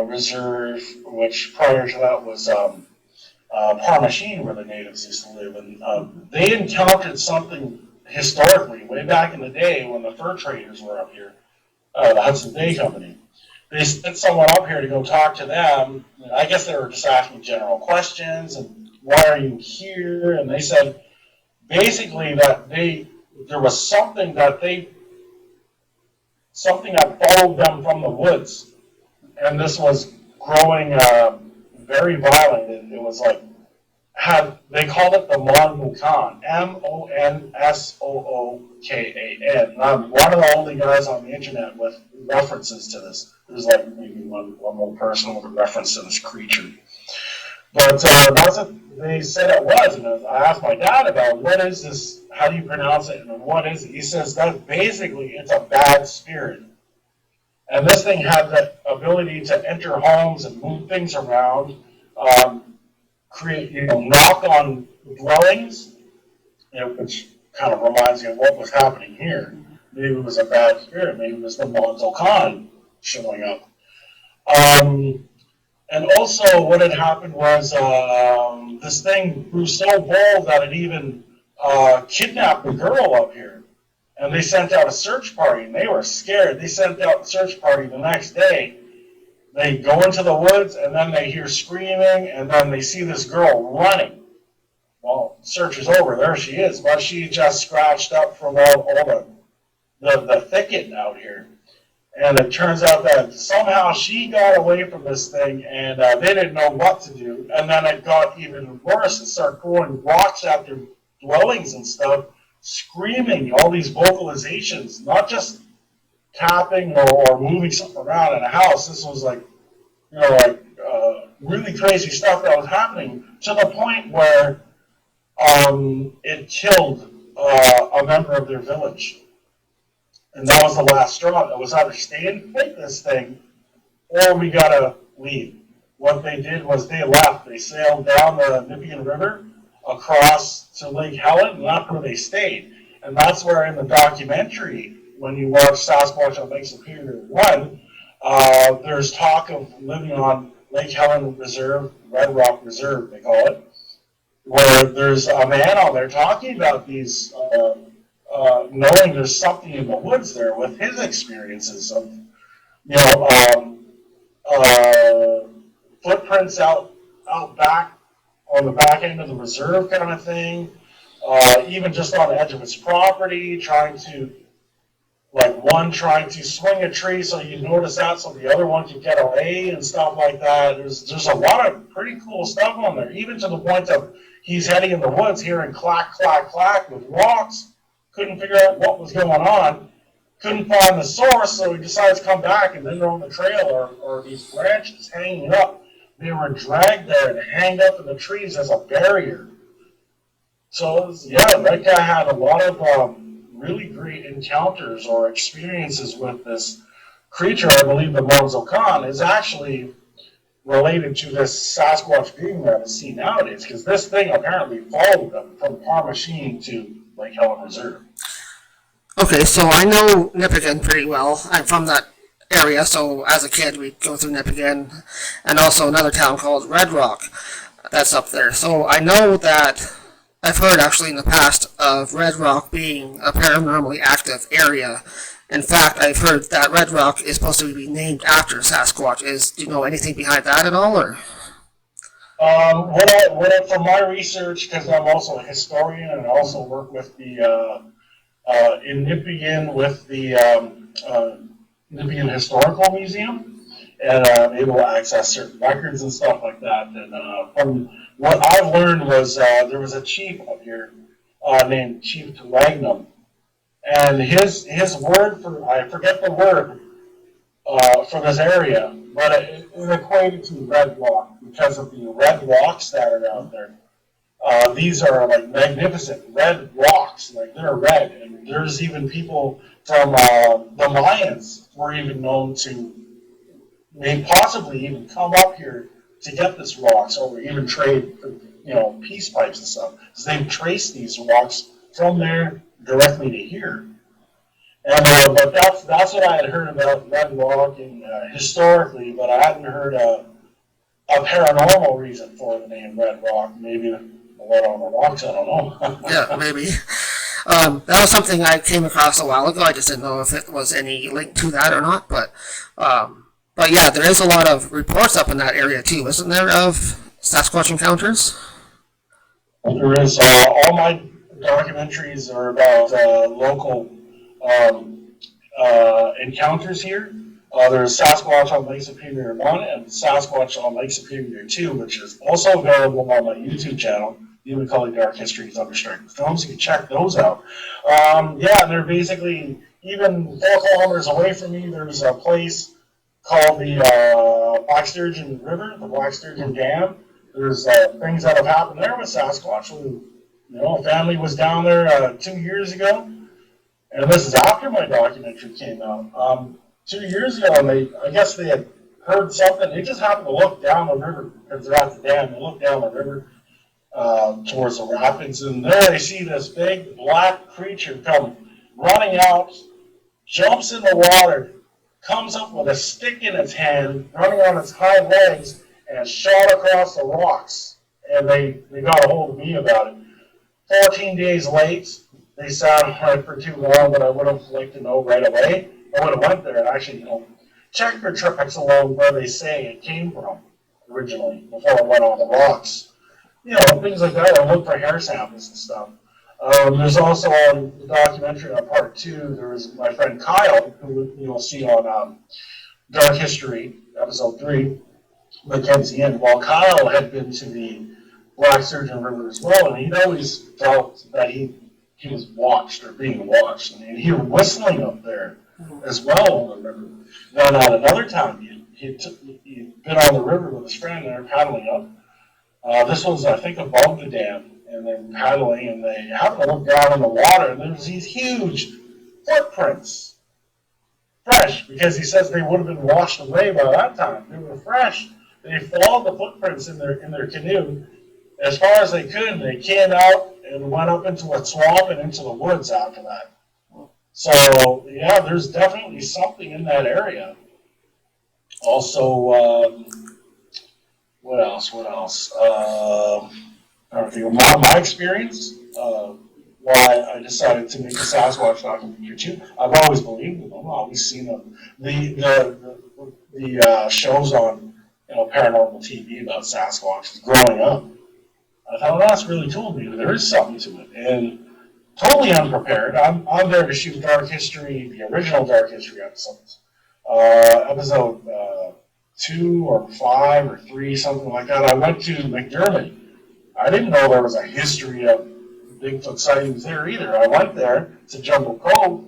Reserve, which prior to that was Parmachine, where the natives used to live, and they encountered something historically, way back in the day when the fur traders were up here, the Hudson Bay Company. They sent someone up here to go talk to them. I guess they were just asking general questions, and why are you here? And they said basically that there was something that followed them from the woods, and this was growing very violent. And it was like, they called it the Monboucan, Monsookan. I'm one of the only guys on the internet with references to this. There's like maybe one more person with a reference to this creature. But that's what they said it was. And I asked my dad about, what is this? How do you pronounce it? And what is it? He says that basically it's a bad spirit. And this thing had the ability to enter homes and move things around. Create, knock on dwellings, which kind of reminds me of what was happening here. Maybe it was a bad spirit. Maybe it was the Monboucan showing up. And also what had happened was this thing grew so bold that it even kidnapped a girl up here. And they sent out a search party, and they were scared. They sent out a search party the next day. They go into the woods, and then they hear screaming, and then they see this girl running. Well, search is over. There she is. But she just scratched up from all the thicket out here. And it turns out that somehow she got away from this thing, and they didn't know what to do. And then it got even worse. It started throwing rocks at their dwellings and stuff, screaming all these vocalizations, not just tapping or moving something around in a house. This was like, really crazy stuff that was happening, to the point where it killed a member of their village. And that was the last straw. It was either stay and fight this thing, or we gotta leave. What they did was they left. They sailed down the Nipigon River across to Lake Helen, and that's where they stayed. And that's where in the documentary, when you watch Sasquatch on Lake Superior 1, there's talk of living on Lake Helen Reserve, Red Rock Reserve, they call it, where there's a man on there talking about these knowing there's something in the woods there with his experiences of, footprints out back on the back end of the reserve kind of thing, even just on the edge of his property, trying to swing a tree so you notice that so the other one can get away and stuff like that. There's a lot of pretty cool stuff on there, even to the point of he's heading in the woods hearing clack, clack, clack with rocks, couldn't figure out what was going on, couldn't find the source, so he decides to come back, and then they're on the trail or these branches hanging up. They were dragged there and hanged up in the trees as a barrier. So, that guy had a lot of really great encounters or experiences with this creature. I believe the Mozokan is actually related to this Sasquatch being that is seen nowadays, because this thing apparently followed them from Parmachene to Lake Helen Reserve. Okay, so I know Nipigon pretty well. I'm from that area, so as a kid we'd go through Nipigon, and also another town called Red Rock that's up there. So I know that I've heard actually in the past of Red Rock being a paranormally active area. In fact, I've heard that Red Rock is supposed to be named after Sasquatch. Do you know anything behind that at all, or? From my research, because I'm also a historian and I also work with the in Nipigon with the Nipigon Historical Museum, and I'm able to access certain records and stuff like that. And from what I've learned was there was a chief up here named Chief Tulagnum, and his word for, I forget the word for this area, but it equated to red rock because of the red rocks that are out there. These are like magnificent red rocks, like they're red, and there's even people from the Mayans were even known to may possibly even come up here to get this rocks, or even trade for, peace pipes and stuff, because they've traced these rocks from there directly to here. And but that's what I had heard about Red Rock and historically, but I hadn't heard a paranormal reason for the name Red Rock. Maybe the water on the rocks, I don't know. Yeah, maybe. That was something I came across a while ago. I just didn't know if it was any link to that or not. But yeah, there is a lot of reports up in that area too, isn't there, of Sasquatch encounters? There is. All my documentaries are about local encounters here. There's Sasquatch on Lake Superior 1 and Sasquatch on Lake Superior 2, which is also available on my YouTube channel, Dee McCullay Dark Histories Understriking Films. You can check those out. And they're basically, even 4 kilometers away from me, there's a place called the Black Sturgeon River, the Black Sturgeon Dam. There's things that have happened there with Sasquatch. A family was down there 2 years ago, and this is after my documentary came out. 2 years ago, and I guess they had heard something. They just happened to look down the river, because they're at the dam. They look down the river towards the rapids, and there they see this big black creature come running out, jumps in the water, comes up with a stick in its hand, running on its hind legs, and shot across the rocks. And they got a hold of me about it. 14 days late. They sat on it for too long, but I would have liked to know right away. I would have went there and actually, checked for tracks along where they say it came from originally before I went on the rocks. Things like that. I looked for hair samples and stuff. There's also on the documentary on part 2, there was my friend Kyle, who you'll see on Dark History, episode 3, Mackenzie Inn. Well, Kyle had been to the Black Sturgeon River as well, and he'd always felt that he was watched or being watched, and he was whistling up there as well on the river. Then at another time, he'd been on the river with his friend, and they were paddling up. This was, I think, above the dam, and they were paddling, and they happened to look down in the water, and there was these huge footprints, fresh, because he says they would have been washed away by that time. They were fresh. They followed the footprints in their canoe as far as they could, and they came out and went up into a swamp and into the woods after that. So, yeah, there's definitely something in that area. Also, what else? I don't think, my experience, why I decided to make a Sasquatch documentary too. I've always believed in them. I've always seen them. The shows on paranormal TV about Sasquatches growing up. I thought, well, that's really cool. Maybe there is something to it. And totally unprepared. I'm there to shoot Dark History, the original Dark History episodes. Episode 2 or 5 or 3, something like that. I went to McDermott. I didn't know there was a history of Bigfoot sightings there either. I went there to Jungle Cove.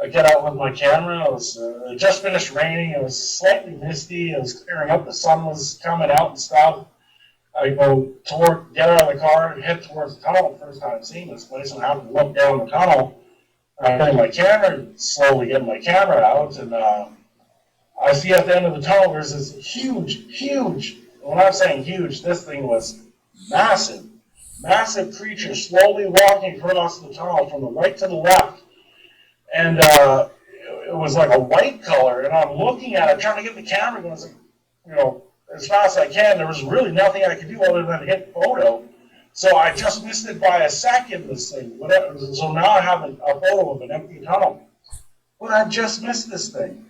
I get out with my camera. It just finished raining. It was slightly misty. It was clearing up. The sun was coming out and stuff. I get out of the car and head towards the tunnel. First time seeing this place, and I have to look down the tunnel. I'm getting my camera, slowly getting my camera out, and I see at the end of the tunnel there's this huge, when I'm saying huge, this thing was massive creature slowly walking across the tunnel from the right to the left. And it was like a white color, and I'm looking at it, trying to get the camera going, as fast as I can. There was really nothing I could do other than hit photo. So I just missed it by a second, this thing. So now I have a photo of an empty tunnel. But I just missed this thing.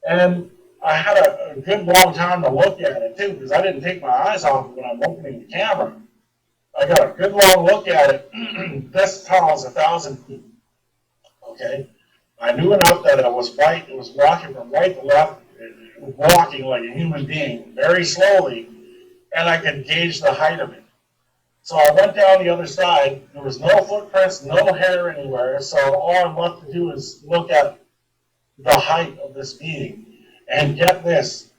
And I had a good long time to look at it, too, because I didn't take my eyes off it when I'm opening the camera. I got a good long look at it. This tunnel is 1,000 feet. Okay? I knew enough that it was white. It was walking from right to left, walking like a human being, very slowly, and I could gauge the height of it. So I went down the other side. There was no footprints, no hair anywhere, so all I'm left to do is look at the height of this being. And get this,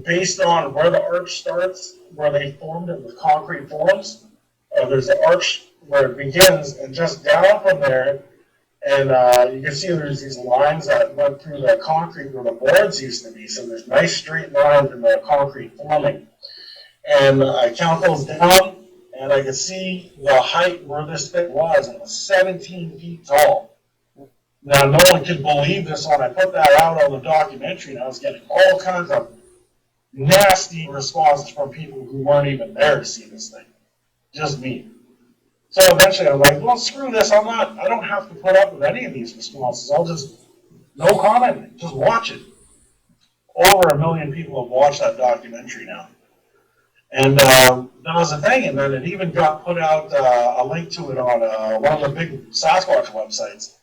based on where the arch starts, where they formed it with concrete forms, there's an arch where it begins, and just down from there, and you can see there's these lines that went through the concrete where the boards used to be, so there's nice straight lines in the concrete forming. And I count those down, and I could see the height where this thing was, and it was 17 feet tall. Now, no one could believe this when I put that out on the documentary, and I was getting all kinds of nasty responses from people who weren't even there to see this thing. Just me. So eventually I'm like, well, screw this. I don't have to put up with any of these responses. I'll just, no comment, just watch it. Over 1 million people have watched that documentary now. And that was the thing. And then it even got put out, a link to it on one of the big Sasquatch websites.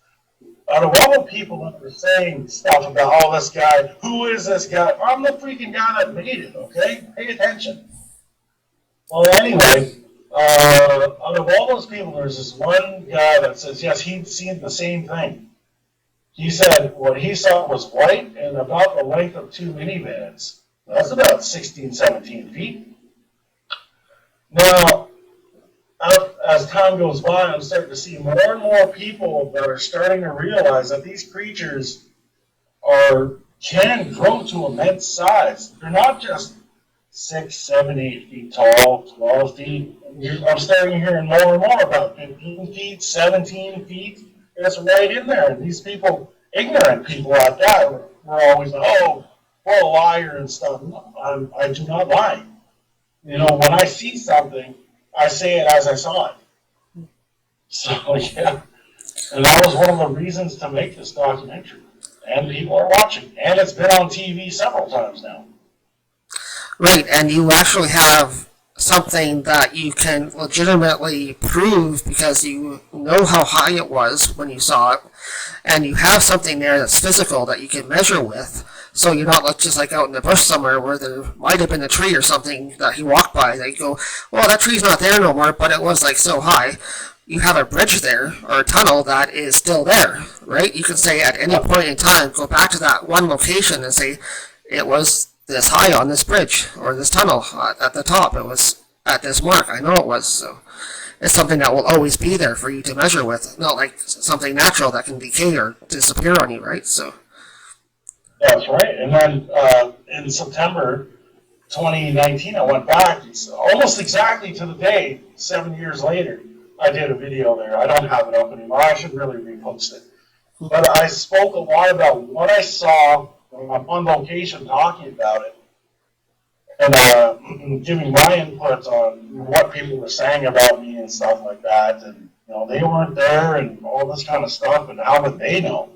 Out of all the people that were saying stuff about, oh, this guy, who is this guy? I'm the freaking guy that made it, okay? Pay attention. Well, anyway, out of all those people, there's this one guy that says, yes, he'd seen the same thing. He said what he saw was white and about the length of 2 minivans. That's about 16, 17 feet. Now, as time goes by, I'm starting to see more and more people that are starting to realize that these creatures can grow to immense size. They're not just 6, 7, 8 feet tall, 12 feet. I'm starting hearing more and more about 15 feet, 17 feet. It's right in there. And these people, ignorant people like that, were always like, oh, we're a liar and stuff. No, I do not lie. When I see something, I say it as I saw it. So, yeah. And that was one of the reasons to make this documentary. And people are watching. And it's been on TV several times now. Right, and you actually have something that you can legitimately prove because you know how high it was when you saw it, and you have something there that's physical that you can measure with, so you're not just like out in the bush somewhere where there might have been a tree or something that he walked by that you go, well, that tree's not there no more, but it was like so high. You have a bridge there, or a tunnel that is still there, right? You can say at any point in time, go back to that one location and say, it was this high on this bridge, or this tunnel at the top. It was at this mark. I know it was. So it's something that will always be there for you to measure with, not like something natural that can decay or disappear on you, right? So that's right. And then in September 2019, I went back almost exactly to the day, 7 years later. I did a video there. I don't have it up anymore. I should really repost it. But I spoke a lot about what I saw I'm on location talking about it and giving my input on what people were saying about me and stuff like that. And They weren't there and all this kind of stuff, and how would they know?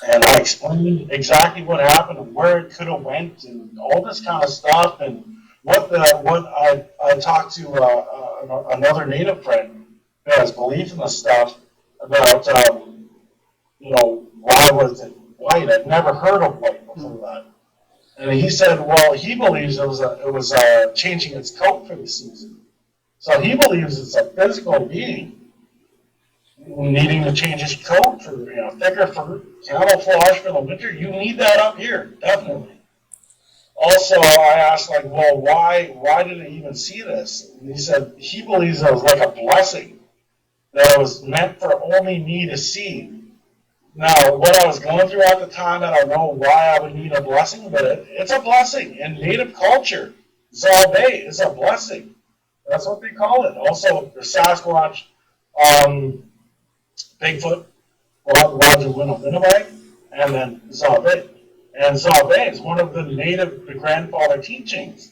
And I explained exactly what happened and where it could have went and all this kind of stuff. And what I talked to another native friend who has belief in this stuff about, why was it white? I'd never heard of white before that. And he said, well, he believes it was changing its coat for the season. So he believes it's a physical being needing to change his coat for thicker fur, camouflage for the winter. You need that up here, definitely. Also, I asked, why did he even see this? And he said he believes it was like a blessing, that it was meant for only me to see. Now, what I was going through at the time, I don't know why I would need a blessing, but it's a blessing. In Native culture, Zabe is a blessing. That's what they call it. Also, the Sasquatch, Bigfoot, Roger Winnebago, and then Zabe. And Zabe is one of the grandfather teachings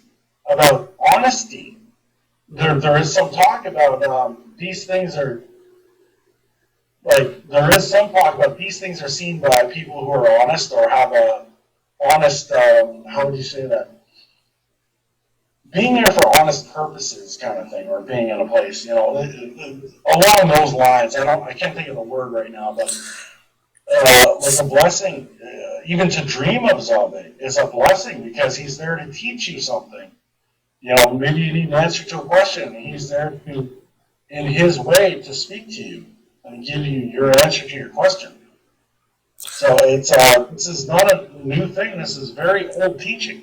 about honesty. There is some talk about these things are, there is some talk about these things are seen by people who are honest or have a honest, how would you say that? Being there for honest purposes kind of thing, or being in a place, along those lines. I can't think of the word right now, but like a blessing, even to dream of Zabe is a blessing because he's there to teach you something. Maybe you need an answer to a question, and he's there to, in his way, to speak to you and give you your answer to your question. So this is not a new thing. This is very old teaching.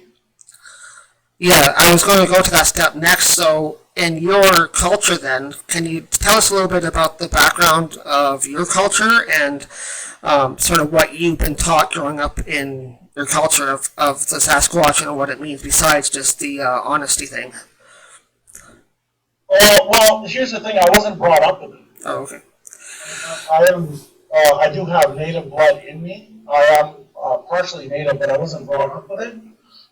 Yeah, I was going to go to that step next. So, in your culture then, can you tell us a little bit about the background of your culture and sort of what you've been taught growing up in your culture of the Sasquatch and what it means besides just the honesty thing? Well, here's the thing. I wasn't brought up with it. Oh, okay. I do have Native blood in me. I am partially Native, but I wasn't brought up with it.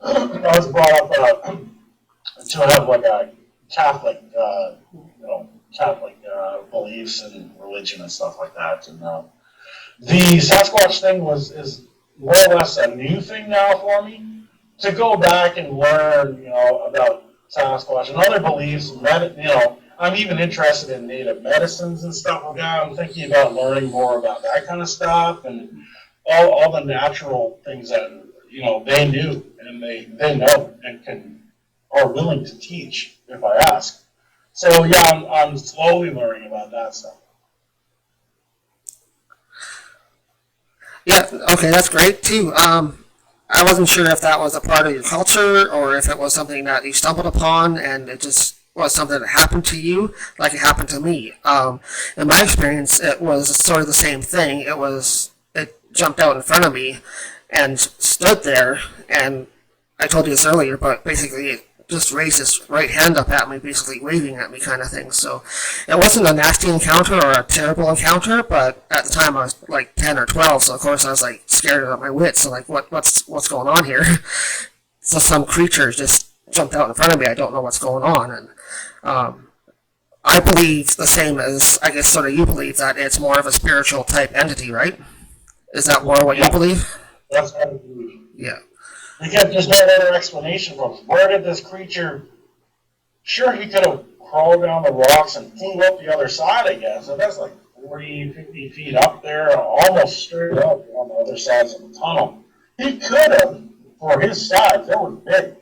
I was brought up to have like a Catholic, Catholic beliefs and religion and stuff like that. And the Sasquatch thing is more or less a new thing now for me. To go back and learn, about Sasquatch and other beliefs. I'm even interested in native medicines and stuff like that. I'm thinking about learning more about that kind of stuff and all the natural things that they knew and they know and are willing to teach if I ask. So yeah, I'm slowly learning about that stuff. Yeah, okay, that's great too. I wasn't sure if that was a part of your culture or if it was something that you stumbled upon and it just was something that happened to you like it happened to me. In my experience, it was sort of the same thing. It jumped out in front of me and stood there, and I told you this earlier, but basically it just raised its right hand up at me, basically waving at me kind of thing. So it wasn't a nasty encounter or a terrible encounter, but at the time I was like 10 or 12, so of course I was like scared out of my wits. So like, what's going on here? So some creature just jumped out in front of me. I don't know what's going on, and I believe the same as I guess sort of you believe, that it's more of a spiritual type entity, right? Is that more what you believe? That's what I believe. Yeah. Because there's no other explanation for where did this creature. Sure, he could have crawled down the rocks and flew up the other side, I guess. So that's like 40, 50 feet up there, almost straight up on the other sides of the tunnel. He could have, for his size, that was big.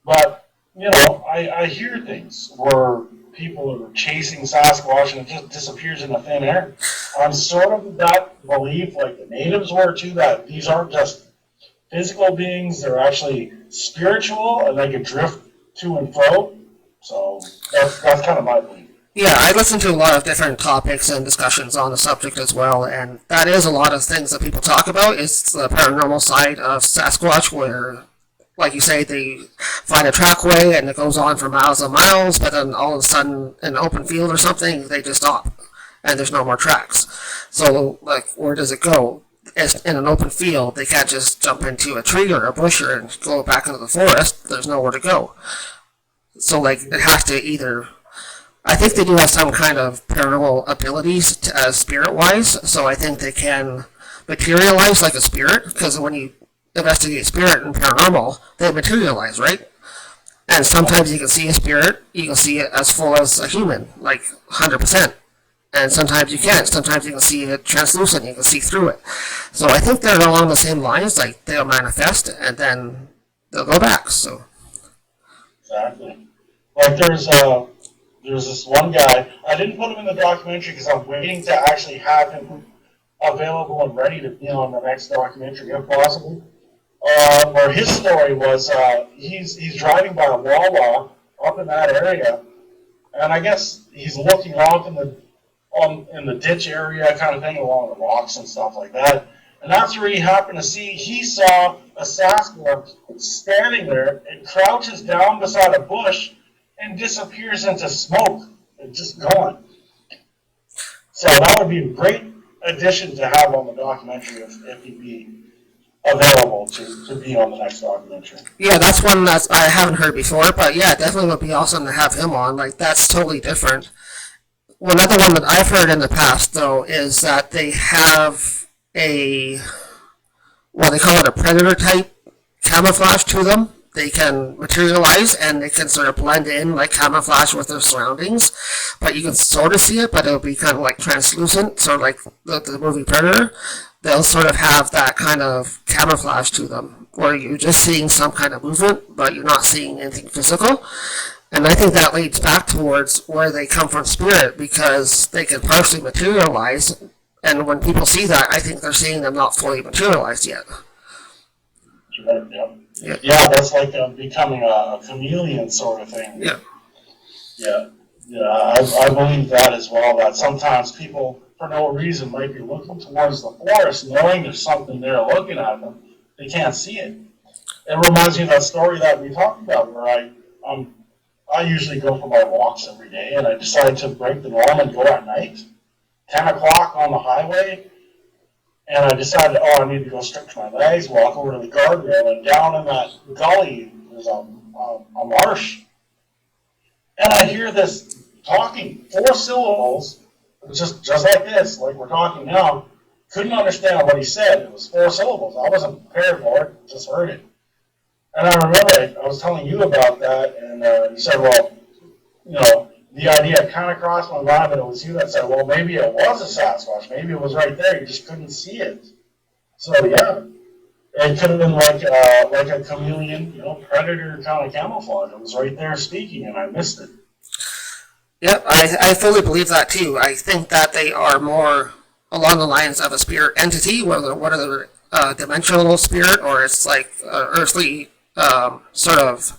But, I hear things where people are chasing Sasquatch and it just disappears into thin air. I'm sort of that belief, like the natives were too, that these aren't just physical beings, they're actually spiritual and they can drift to and fro. So that's kind of my belief. Yeah, I listen to a lot of different topics and discussions on the subject as well, and that is a lot of things that people talk about. It's the paranormal side of Sasquatch, where, like you say, they find a trackway and it goes on for miles and miles, but then all of a sudden, in an open field or something, they just stop, and there's no more tracks. So, like, where does it go? In an open field, they can't just jump into a tree or a bush and go back into the forest. There's nowhere to go. So, like, it has to either I think they do have some kind of paranormal abilities spirit-wise, so I think they can materialize like a spirit, because when you investigate spirit and paranormal, they materialize, right? And sometimes you can see a spirit, you can see it as full as a human, like 100%. And sometimes you can't. Sometimes you can see it translucent, you can see through it. So I think they're along the same lines, like they'll manifest and then they'll go back, so. Exactly. Like there's this one guy, I didn't put him in the documentary because I'm waiting to actually have him available and ready to be on the next documentary, if possible. Where his story was, he's driving by a Wawa up in that area, and I guess he's looking off in the ditch area kind of thing, along the rocks and stuff like that. And that's where he happened to see, he saw a Sasquatch standing there and crouches down beside a bush and disappears into smoke and just gone. So that would be a great addition to have on the documentary if he'd be available to be on the next documentary. Yeah, that's one that I haven't heard before, but yeah, definitely would be awesome to have him on. Like, that's totally different. One other one that I've heard in the past, though, is that they have they call it a predator type camouflage to them. They can materialize and they can sort of blend in like camouflage with their surroundings, but you can sort of see it, but it'll be kind of like translucent, sort of like the movie Predator. They'll sort of have that kind of camouflage to them, where you're just seeing some kind of movement, but you're not seeing anything physical. And I think that leads back towards where they come from spirit, because they can partially materialize, and when people see that, I think they're seeing them not fully materialized yet. Right, yeah. Yeah, that's like becoming a chameleon sort of thing. Yeah. Yeah, I believe that as well, that sometimes people, for no reason, might be looking towards the forest, knowing there's something there looking at them. They can't see it. It reminds me of that story that we talked about, where I usually go for my walks every day, and I decide to break the norm and go at night, 10 o'clock on the highway, and I decided, I need to go stretch my legs, walk over to the guardrail, and down in that gully, there's a marsh. And I hear this talking, 4 syllables, just like this, like we're talking now. Couldn't understand what he said. It was 4 syllables. I wasn't prepared for it, just heard it. And I remember I was telling you about that, and you said, well, the idea kind of crossed my mind that it was you that said, well, maybe it was a Sasquatch. Maybe it was right there. You just couldn't see it. So, yeah, it could have been like a chameleon, predator kind of camouflage. It was right there speaking, and I missed it. Yep, I fully believe that, too. I think that they are more along the lines of a spirit entity, whether dimensional spirit, or it's like earthly sort of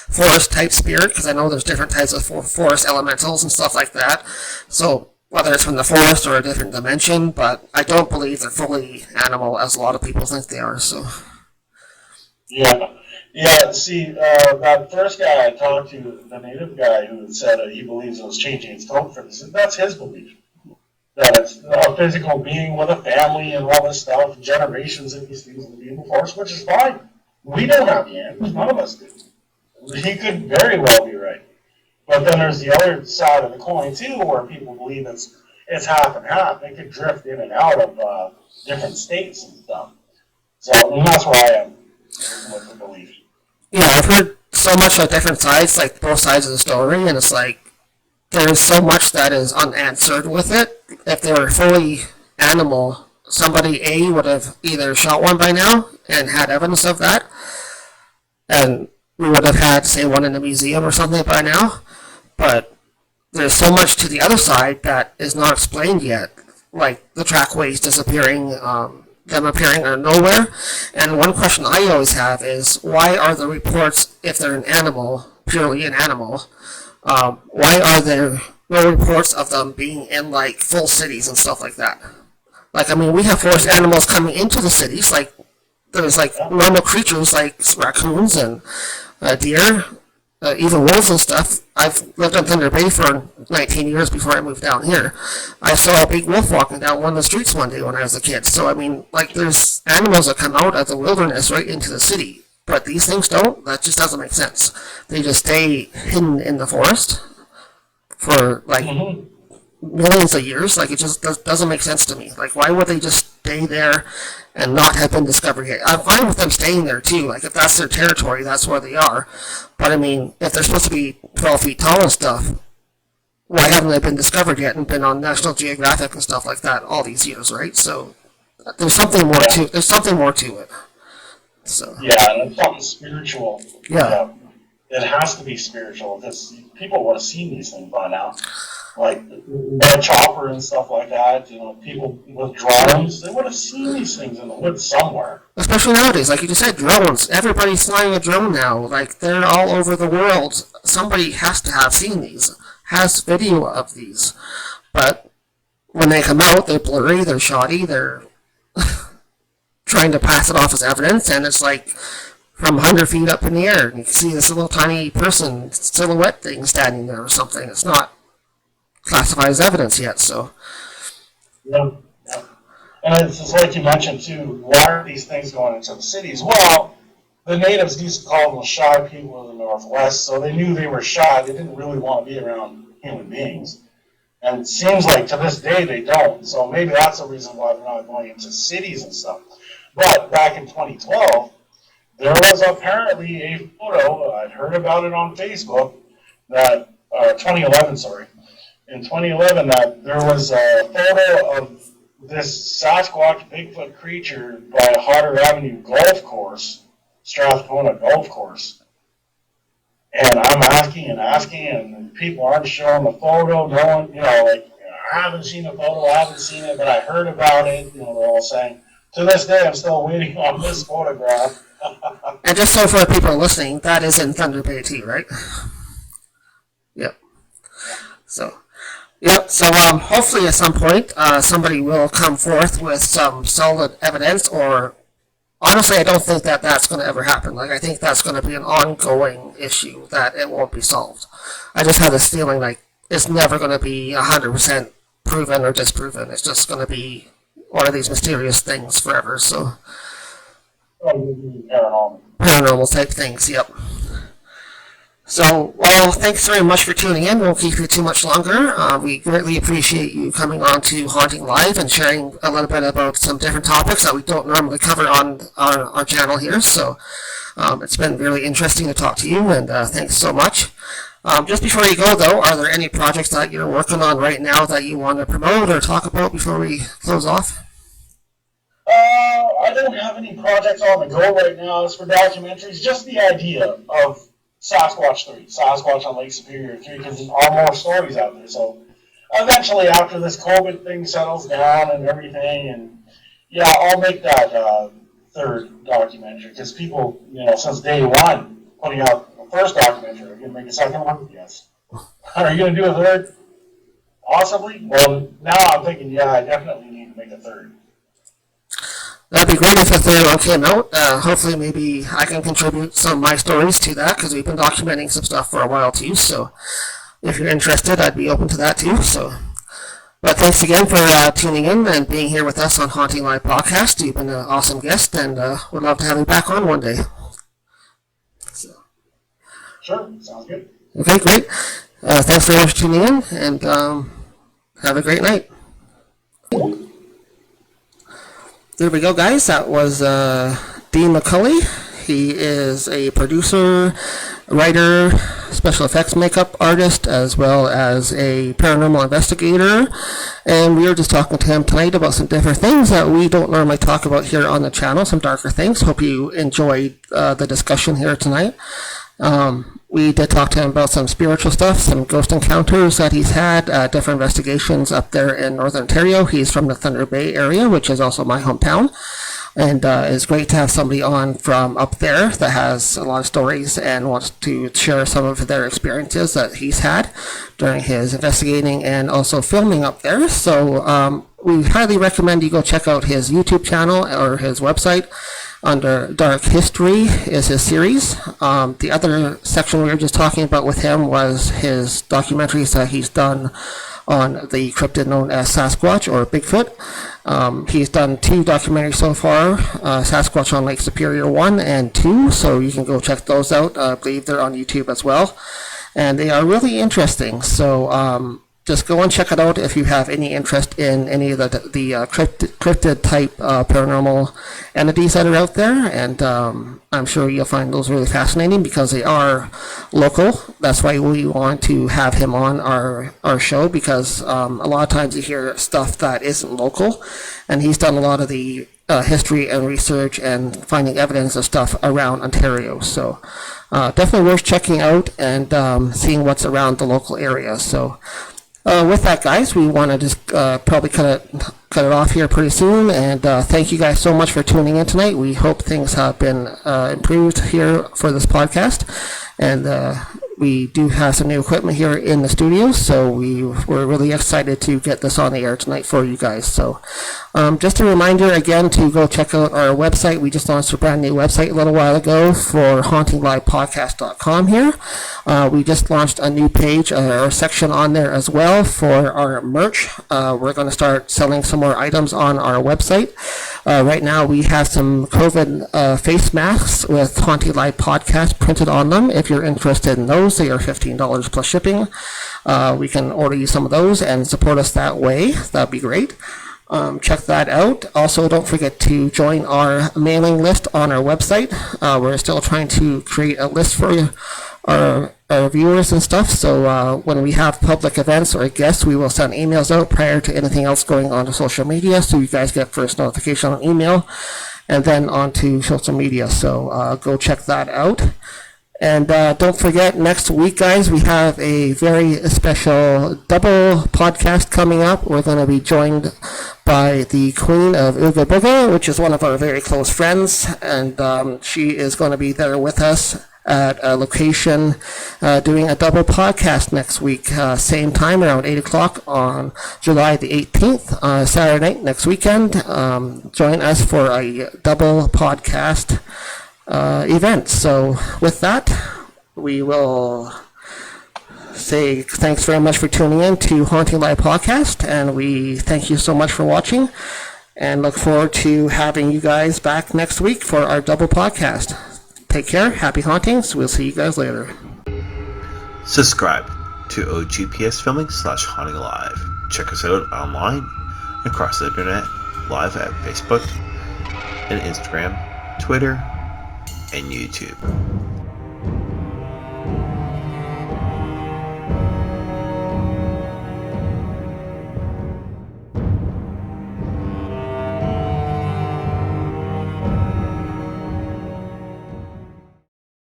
forest type spirit, because I know there's different types of forest elementals and stuff like that. So whether it's from the forest or a different dimension, but I don't believe they're fully animal as a lot of people think they are. So yeah. See, that first guy I talked to, the native guy who said he believes it was changing its code for this, that's his belief. That it's a physical being with a family and all this stuff, generations of these things will be in the forest, which is fine. We don't have the answers. None of us do. He could very well be right. But then there's the other side of the coin, too, where people believe it's half and half. They could drift in and out of different states and stuff. So that's where I am with the belief. Yeah, I've heard so much of different sides, like both sides of the story, and it's like there's so much that is unanswered with it. If they were fully animal, somebody A would have either shot one by now and had evidence of that, and we would have had, say, one in a museum or something by now. But there's so much to the other side that is not explained yet, like the trackways disappearing, them appearing out of nowhere. And one question I always have is, why are the reports, if they're an animal, purely an animal, why are there no reports of them being in, like, full cities and stuff like that? Like, I mean, we have forest animals coming into the cities, like, there's, like, normal creatures like raccoons and deer, even wolves and stuff. I've lived in Thunder Bay for 19 years before I moved down here. I saw a big wolf walking down one of the streets one day when I was a kid. So, I mean, like, there's animals that come out of the wilderness right into the city. But these things don't. That just doesn't make sense. They just stay hidden in the forest. for like millions of years. Like, it just doesn't make sense to me. Like, why would they just stay there and not have been discovered yet? I'm fine with them staying there too. Like, if that's their territory, that's where they are. But I mean, if they're supposed to be 12 feet tall and stuff, why haven't they been discovered yet and been on National Geographic and stuff like that all these years, right? So there's something more to it. So yeah, and it's something spiritual. Yeah. It has to be spiritual because people would have seen these things by now. Like the chopper and stuff like that, people with drones, they would have seen these things in the woods somewhere. Especially nowadays, like you just said, drones. Everybody's flying a drone now. Like, they're all over the world. Somebody has to have seen these, has video of these. But when they come out, they're blurry, they're shoddy, they're trying to pass it off as evidence, and it's like from 100 feet up in the air. You can see this little tiny person, silhouette thing standing there or something. It's not classified as evidence yet, so. Yeah. And it's just like you mentioned too, why are these things going into the cities? Well, the natives used to call them the shy people of the Northwest, so they knew they were shy. They didn't really want to be around human beings. And it seems like to this day they don't. So maybe that's the reason why they're not going into cities and stuff. But back in 2012, there was apparently a photo, I'd heard about it on Facebook, that, 2011, sorry. In 2011, that there was a photo of this Sasquatch Bigfoot creature by Hodder Avenue Golf Course, Strathcona Golf Course. And I'm asking, and people aren't showing the photo. No one, I haven't seen the photo, I haven't seen it, but I heard about it. They're all saying, to this day, I'm still waiting on this photograph. And just so for people listening, that is in Thunder Bay too, right? Yep. So hopefully at some point, somebody will come forth with some solid evidence, or honestly, I don't think that that's going to ever happen. Like, I think that's going to be an ongoing issue that it won't be solved. I just have this feeling like it's never going to be 100% proven or disproven. It's just going to be one of these mysterious things forever, so. Paranormal type things, yep. So, well, thanks very much for tuning in. We won't keep you too much longer. We greatly appreciate you coming on to Haunting Live and sharing a little bit about some different topics that we don't normally cover on our channel here. So, it's been really interesting to talk to you, and thanks so much. Just before you go, though, are there any projects that you're working on right now that you want to promote or talk about before we close off? I don't have any projects on the go right now. As for documentaries, just the idea of Sasquatch 3, Sasquatch on Lake Superior 3, because there are more stories out there. So eventually, after this COVID thing settles down and everything, and yeah, I'll make that third documentary, because people, since day one, putting out the first documentary, are you going to make a second one? Yes. Are you going to do a third? Possibly. Well, now I'm thinking, yeah, I definitely need to make a third. That'd be great if the third one came out. Hopefully maybe I can contribute some of my stories to that, because we've been documenting some stuff for a while too, so if you're interested, I'd be open to that too. So, but thanks again for tuning in and being here with us on Haunting Live Podcast. You've been an awesome guest, and we'd love to have you back on one day. So. Sure, sounds good. Okay, great. Thanks very much for tuning in, and have a great night. There we go, guys. That was Dee McCullay. He is a producer, writer, special effects makeup artist, as well as a paranormal investigator. And we were just talking to him tonight about some different things that we don't normally talk about here on the channel, some darker things. Hope you enjoyed the discussion here tonight. We did talk to him about some spiritual stuff, some ghost encounters that he's had, different investigations up there in Northern Ontario. He's from the Thunder Bay area, which is also my hometown. And it's great to have somebody on from up there that has a lot of stories and wants to share some of their experiences that he's had during his investigating and also filming up there. So we highly recommend you go check out his YouTube channel or his website. Under Dark History is his series. The other section we were just talking about with him was his documentaries that he's done on the cryptid known as Sasquatch or Bigfoot. He's done 2 documentaries so far, Sasquatch on Lake Superior 1 and 2, so you can go check those out. I believe they're on YouTube as well. and they are really interesting. So just go and check it out if you have any interest in any of the cryptid type paranormal entities that are out there. And I'm sure you'll find those really fascinating because they are local. That's why we want to have him on our show, because a lot of times you hear stuff that isn't local, and he's done a lot of the history and research and finding evidence of stuff around Ontario. So definitely worth checking out and seeing what's around the local area. So with that, guys, we want to just probably cut it off here pretty soon. And thank you guys so much for tuning in tonight. We hope things have been improved here for this podcast. And we do have some new equipment here in the studio, so we're really excited to get this on the air tonight for you guys. So just a reminder again to go check out our website. We just launched a brand new website a little while ago for HauntingLivePodcast.com here. We just launched a new page or section on there as well for our merch. We're going to start selling some more items on our website. Right now we have some COVID face masks with Haunting Live Podcast printed on them. If you're interested in those, they are $15 plus shipping. We can order you some of those and support us that way. That'd be great. Check that out. Also, don't forget to join our mailing list on our website. We're still trying to create a list for our viewers and stuff. So when we have public events or guests, we will send emails out prior to anything else going on to social media, so you guys get first notification on email and then onto social media. So go check that out. And don't forget, next week, guys, we have a very special double podcast coming up. We're going to be joined by the Queen of Ooga Booga, which is one of our very close friends. And she is going to be there with us at a location doing a double podcast next week. Same time, around 8 o'clock on July the 18th, Saturday night, next weekend. Join us for a double podcast event. So with that, we will say thanks very much for tuning in to Haunting Live Podcast, and we thank you so much for watching and look forward to having you guys back next week for our double podcast. Take care, happy hauntings, we'll see you guys later. Subscribe to OGPS Filming /HauntingLive. Check us out online across the internet, live at Facebook and Instagram, Twitter, and YouTube.